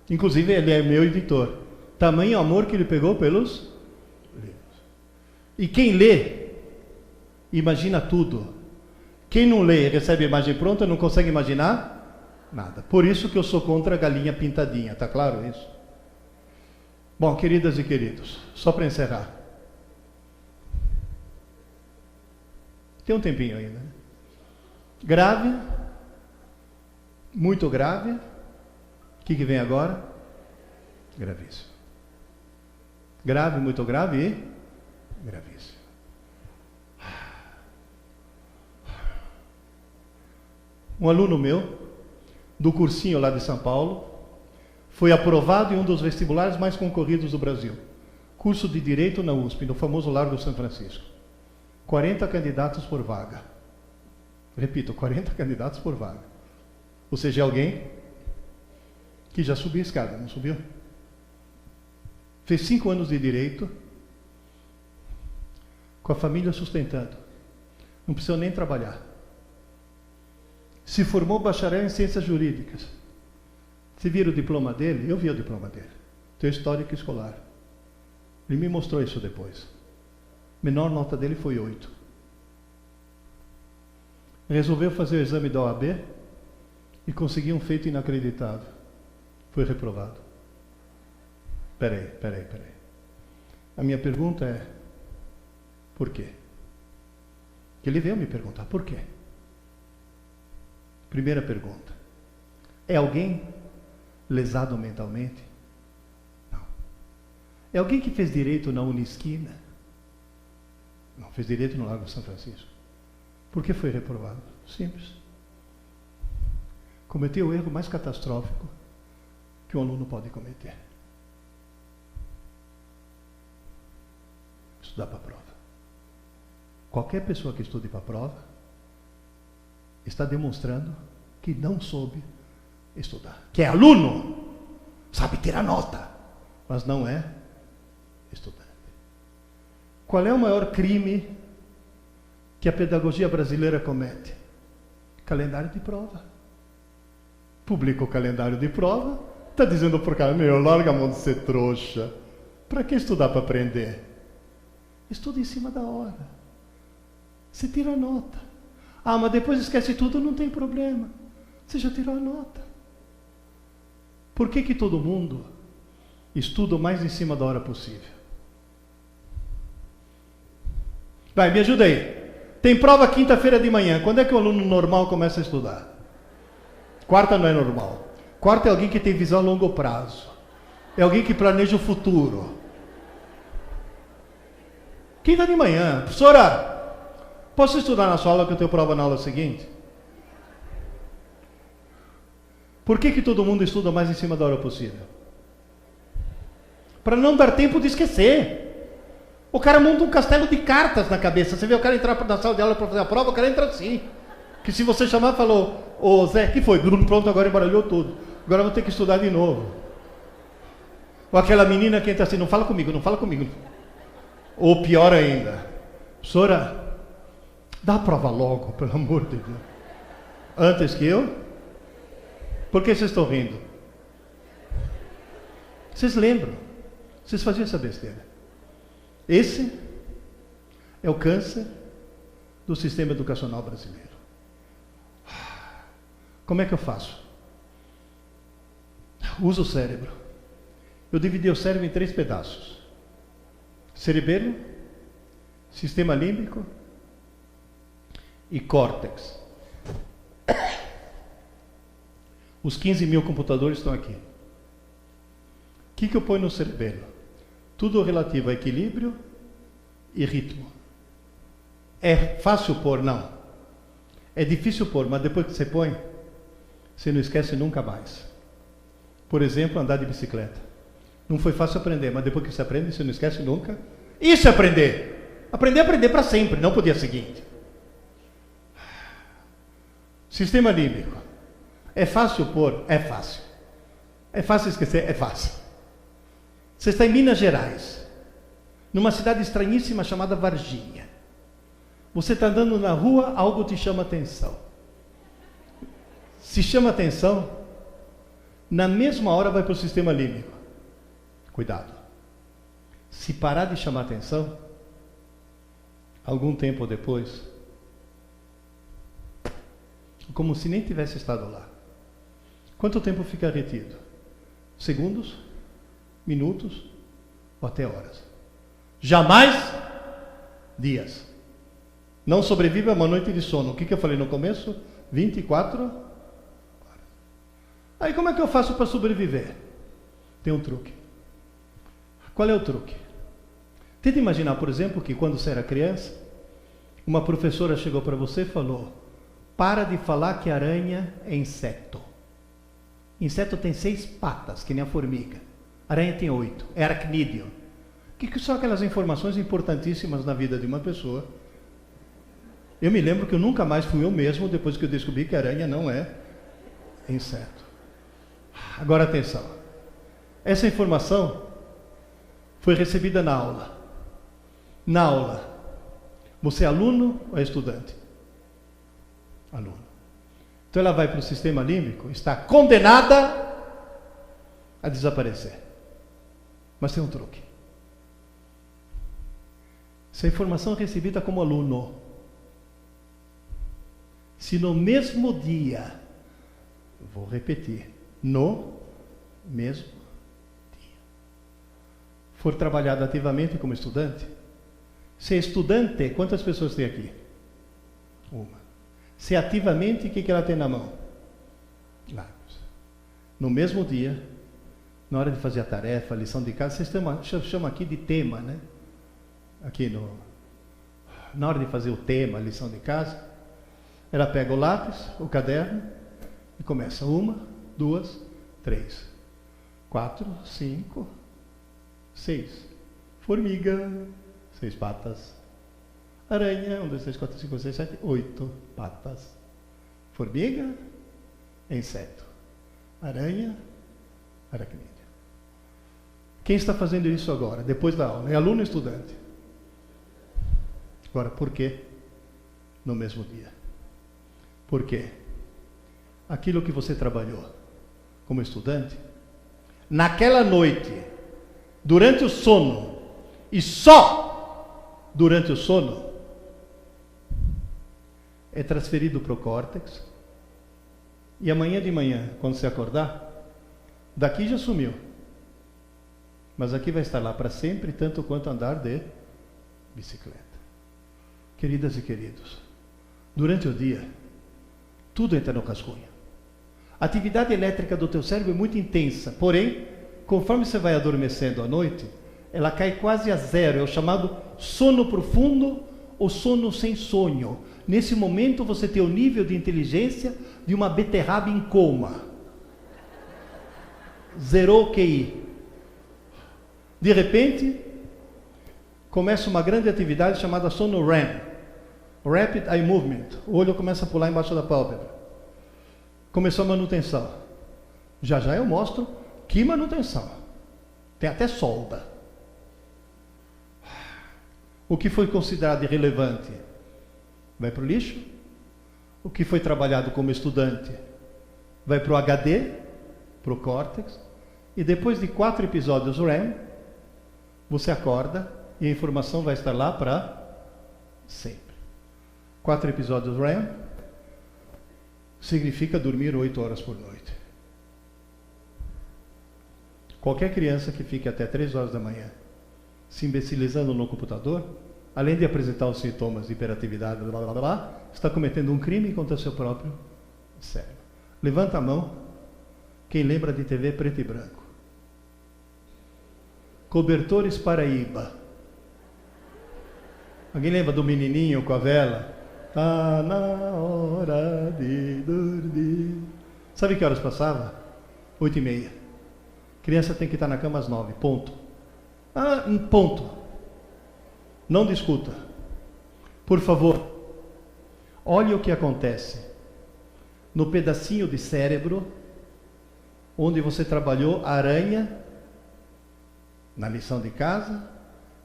Inclusive ele é meu editor. Tamanho amor que ele pegou pelos livros. E quem lê, imagina tudo. Quem não lê e recebe a imagem pronta, não consegue imaginar nada. Por isso que eu sou contra a galinha pintadinha, está claro isso? Bom, queridas e queridos, só para encerrar. Tem um tempinho ainda. Né? Grave, muito grave. O que vem agora? Gravíssimo. Grave, muito grave e gravíssimo. Um aluno meu, do cursinho lá de São Paulo, foi aprovado em um dos vestibulares mais concorridos do Brasil. Curso de Direito na USP, no famoso Largo São Francisco. 40 candidatos por vaga. Repito, 40 candidatos por vaga. Ou seja, alguém que já subiu a escada, não subiu? Fez 5 anos de Direito, com a família sustentando. Não precisou nem trabalhar. Se formou bacharel em Ciências Jurídicas. Você viram o diploma dele? Eu vi o diploma dele. Tem histórico escolar. Ele me mostrou isso depois. A menor nota dele foi 8. Resolveu fazer o exame da OAB e conseguiu um feito inacreditável. Foi reprovado. Peraí. A minha pergunta é, por quê? Ele veio me perguntar, por quê? Primeira pergunta. É alguém lesado mentalmente? Não. É alguém que fez direito na Unisquina? Não, fez direito no Largo São Francisco. Por que foi reprovado? Simples. Cometeu o erro mais catastrófico que um aluno pode cometer. Estudar para a prova. Qualquer pessoa que estude para a prova está demonstrando que não soube estudar. Que é aluno, sabe tirar nota, mas não é estudante. Qual é o maior crime que a pedagogia brasileira comete? Calendário de prova. Publica o calendário de prova, está dizendo por cara, larga a mão de ser trouxa. Para que estudar para aprender? Estuda em cima da hora. Você tira a nota. Ah, mas depois esquece tudo, não tem problema. Você já tirou a nota. Por que todo mundo estuda o mais em cima da hora possível? Vai, me ajuda aí. Tem prova quinta-feira de manhã. Quando é que o aluno normal começa a estudar? Quarta não é normal. Quarta é alguém que tem visão a longo prazo. É alguém que planeja o futuro. Quinta de manhã. Professora, posso estudar na sua aula que eu tenho prova na aula seguinte? Por que todo mundo estuda mais em cima da hora possível? Para não dar tempo de esquecer. O cara monta um castelo de cartas na cabeça. Você vê o cara entrar na sala de aula para fazer a prova, o cara entra assim. Que se você chamar, falou, ô Zé, que foi? Pronto, agora embaralhou tudo. Agora eu vou ter que estudar de novo. Ou aquela menina que entra assim, não fala comigo, não fala comigo. Ou pior ainda, professora, dá a prova logo, pelo amor de Deus. Antes que eu? Por que vocês estão rindo? Vocês lembram? Vocês faziam essa besteira. Esse é o câncer do sistema educacional brasileiro. Como é que eu faço? Uso o cérebro. Eu dividi o cérebro em 3 pedaços. Cerebelo, sistema límbico e córtex. Os 15 mil computadores estão aqui. O que eu ponho no cerebelo? Tudo relativo a equilíbrio e ritmo. É fácil pôr? Não. É difícil pôr, mas depois que você põe, você não esquece nunca mais. Por exemplo, andar de bicicleta. Não foi fácil aprender, mas depois que você aprende, você não esquece nunca. Isso é aprender. Aprender para sempre, não para o dia seguinte. Sistema límbico. É fácil pôr? É fácil. É fácil esquecer? É fácil. Você está em Minas Gerais, numa cidade estranhíssima chamada Varginha. Você está andando na rua, algo te chama atenção. Se chama atenção, na mesma hora vai para o sistema límbico. Cuidado. Se parar de chamar atenção, algum tempo depois, como se nem tivesse estado lá. Quanto tempo fica retido? Segundos? Minutos? Ou até horas? Jamais dias. Não sobrevive a uma noite de sono. O que eu falei no começo? 24 horas. Aí como é que eu faço para sobreviver? Tem um truque. Qual é o truque? Tenta imaginar, por exemplo, que quando você era criança, uma professora chegou para você e falou: para de falar que aranha é inseto. Inseto tem 6 patas, que nem a formiga. Aranha tem 8, é aracnídeo. O que são aquelas informações importantíssimas na vida de uma pessoa? Eu me lembro que eu nunca mais fui eu mesmo depois que eu descobri que aranha não é inseto. Agora atenção. Essa informação foi recebida na aula. Na aula, você é aluno ou é estudante? Aluno. Então ela vai para o sistema límbico, está condenada a desaparecer. Mas tem um truque. Essa informação é recebida como aluno. Se no mesmo dia, vou repetir, no mesmo dia, for trabalhado ativamente como estudante, se é estudante, quantas pessoas tem aqui? Uma. Se é ativamente, o que ela tem na mão? Lápis. No mesmo dia, na hora de fazer a tarefa, a lição de casa, vocês chamam aqui de tema, né? Aqui na hora de fazer o tema, a lição de casa, ela pega o lápis, o caderno e começa 1, 2, 3, 4, 5, 6. Formiga, 6 patas. Aranha, 1, 2, 3, 4, 5, 6, 7, 8 patas. Formiga, inseto. Aranha, aracnídeo. Quem está fazendo isso agora, depois da aula? É aluno ou estudante? Agora, por quê? No mesmo dia. Por quê? Aquilo que você trabalhou como estudante, naquela noite, durante o sono, e só durante o sono, é transferido para o córtex, e amanhã de manhã, quando você acordar, daqui já sumiu, mas aqui vai estar lá para sempre, tanto quanto andar de bicicleta. Queridas e queridos, durante o dia, tudo entra no rascunho. A atividade elétrica do teu cérebro é muito intensa, porém, conforme você vai adormecendo à noite, ela cai quase a zero, é o chamado sono profundo ou sono sem sonho. Nesse momento você tem o nível de inteligência de uma beterraba em coma. Zerou o QI. De repente, começa uma grande atividade chamada sono REM. Rapid Eye Movement. O olho começa a pular embaixo da pálpebra. Começou a manutenção. Já já eu mostro que manutenção. Tem até solda. O que foi considerado irrelevante vai para o lixo. O que foi trabalhado como estudante vai para o HD, para o córtex. E depois de 4 episódios REM, você acorda e a informação vai estar lá para sempre. 4 episódios REM significa dormir 8 horas por noite. Qualquer criança que fique até 3 horas da manhã se imbecilizando no computador, além de apresentar os sintomas de hiperatividade, está cometendo um crime contra seu próprio cérebro. Levanta a mão quem lembra de TV preto e branco. Cobertores Paraíba. Alguém lembra do menininho com a vela? Tá na hora de dormir. Sabe que horas passava? 8h30. Criança tem que estar na cama às 9, ponto. Ponto. Não discuta. Por favor, olhe o que acontece no pedacinho de cérebro onde você trabalhou a aranha na lição de casa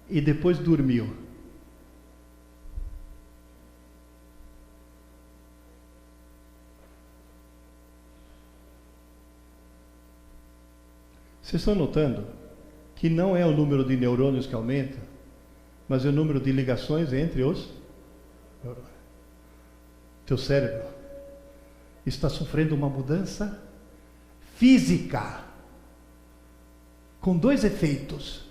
e depois dormiu. Vocês estão notando que não é o número de neurônios que aumenta, mas é o número de ligações entre os neurônios. Teu cérebro está sofrendo uma mudança física, com 2 efeitos.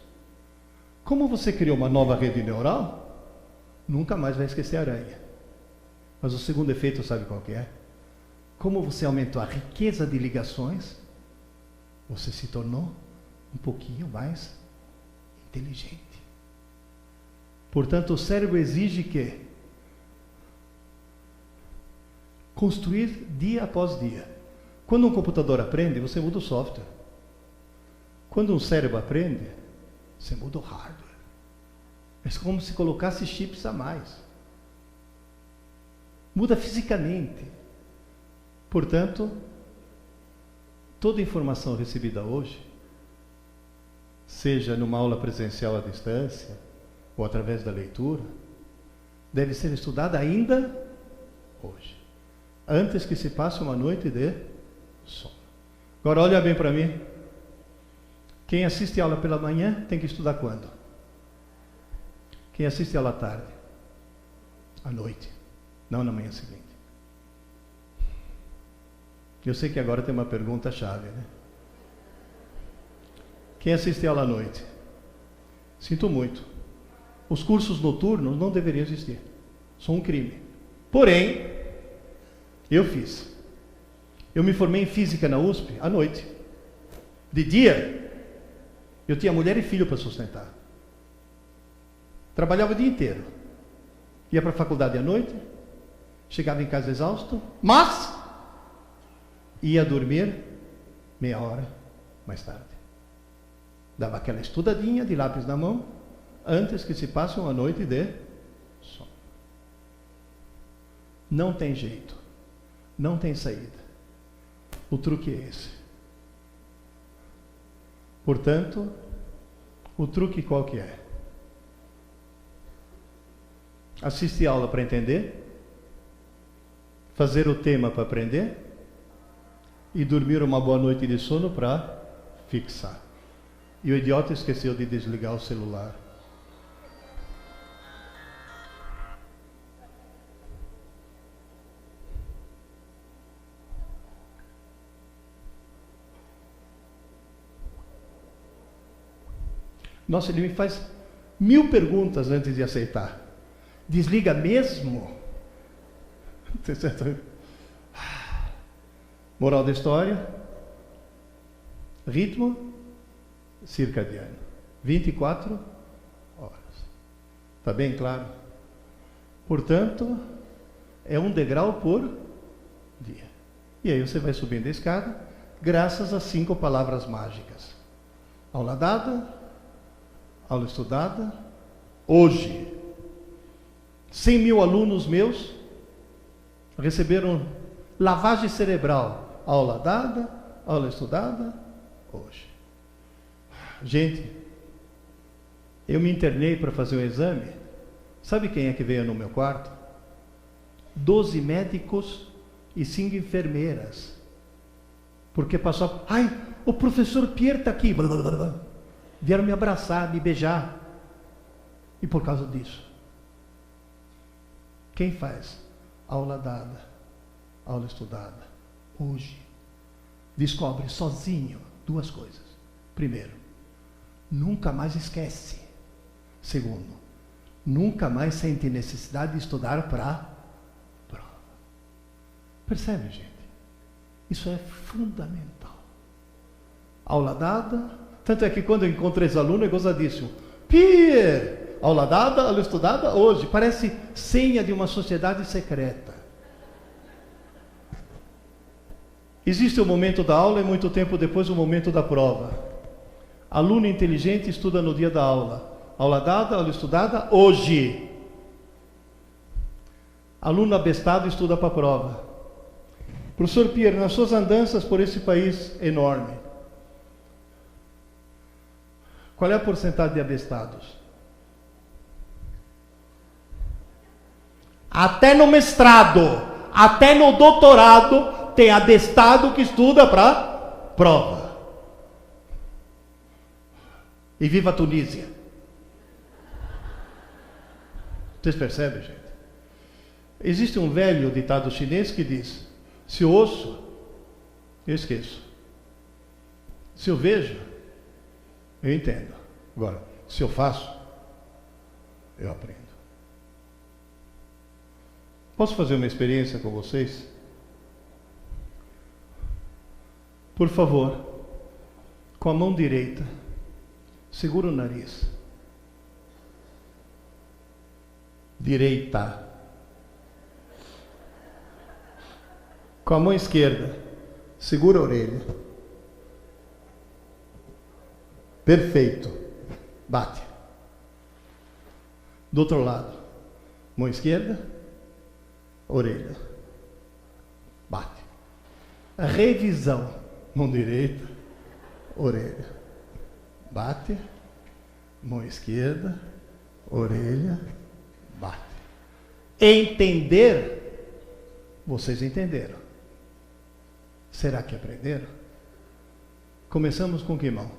Como você criou uma nova rede neural, nunca mais vai esquecer a aranha. Mas o segundo efeito, sabe qual que é? Como você aumentou a riqueza de ligações, você se tornou um pouquinho mais inteligente. Portanto, o cérebro exige que construir dia após dia. Quando um computador aprende, você muda o software. Quando um cérebro aprende, você muda o hardware. É como se colocasse chips a mais. Muda fisicamente. Portanto, toda informação recebida hoje, seja numa aula presencial à distância, ou através da leitura, deve ser estudada ainda hoje, antes que se passe uma noite de sono. Agora olha bem para mim. Quem assiste a aula pela manhã tem que estudar quando? Quem assiste a aula à tarde? À noite, não na manhã seguinte. Eu sei que agora tem uma pergunta-chave, né? Quem assiste a aula à noite? Sinto muito. Os cursos noturnos não deveriam existir. São um crime. Porém, eu fiz. Eu me formei em física na USP à noite. De dia, eu tinha mulher e filho para sustentar. Trabalhava o dia inteiro. Ia para a faculdade à noite, chegava em casa exausto, mas ia dormir meia hora mais tarde. Dava aquela estudadinha de lápis na mão, antes que se passe uma noite de sono. Não tem jeito. Não tem saída. O truque é esse. Portanto, o truque qual que é? Assistir a aula para entender, fazer o tema para aprender e dormir uma boa noite de sono para fixar. E o idiota esqueceu de desligar o celular. Nossa, ele me faz 1000 perguntas antes de aceitar. Desliga mesmo? Moral da história: ritmo circadiano, 24 horas. Está bem claro? Portanto, é um degrau por dia. E aí você vai subindo a escada, graças às 5 palavras mágicas: aula dada, aula estudada, hoje. 100.000 alunos meus receberam lavagem cerebral. Aula dada, aula estudada, hoje. Gente, eu me internei para fazer um exame. Sabe quem é que veio no meu quarto? 12 médicos e 5 enfermeiras. Porque passou, ai, o professor Pierre está aqui. Vieram me abraçar, me beijar. E por causa disso, quem faz aula dada, aula estudada, hoje, descobre sozinho 2 coisas. Primeiro, nunca mais esquece. Segundo, nunca mais sente necessidade de estudar para prova. Percebe, gente? Isso é fundamental. Aula dada, tanto é que quando eu encontro esse aluno é gozadíssimo. Pierre! Aula dada, aula estudada, hoje. Parece senha de uma sociedade secreta. Existe o momento da aula e muito tempo depois o momento da prova. Aluno inteligente estuda no dia da aula. Aula dada, aula estudada, hoje. Aluno abestado estuda para a prova. Professor Pierre, nas suas andanças por esse país enorme, qual é a porcentagem de abestados? Até no mestrado, até no doutorado, tem abestado que estuda para prova. E viva a Tunísia. Vocês percebem, gente? Existe um velho ditado chinês que diz: se eu ouço, eu esqueço. Se eu vejo, eu entendo. Agora, se eu faço, eu aprendo. Posso fazer uma experiência com vocês? Por favor, com a mão direita, segura o nariz. Direita. Com a mão esquerda, segura a orelha. Perfeito. Bate. Do outro lado, mão esquerda, orelha. Bate. A revisão. Mão direita, orelha. Bate. Mão esquerda, orelha. Bate. Entender. Vocês entenderam. Será que aprenderam? Começamos com que mão?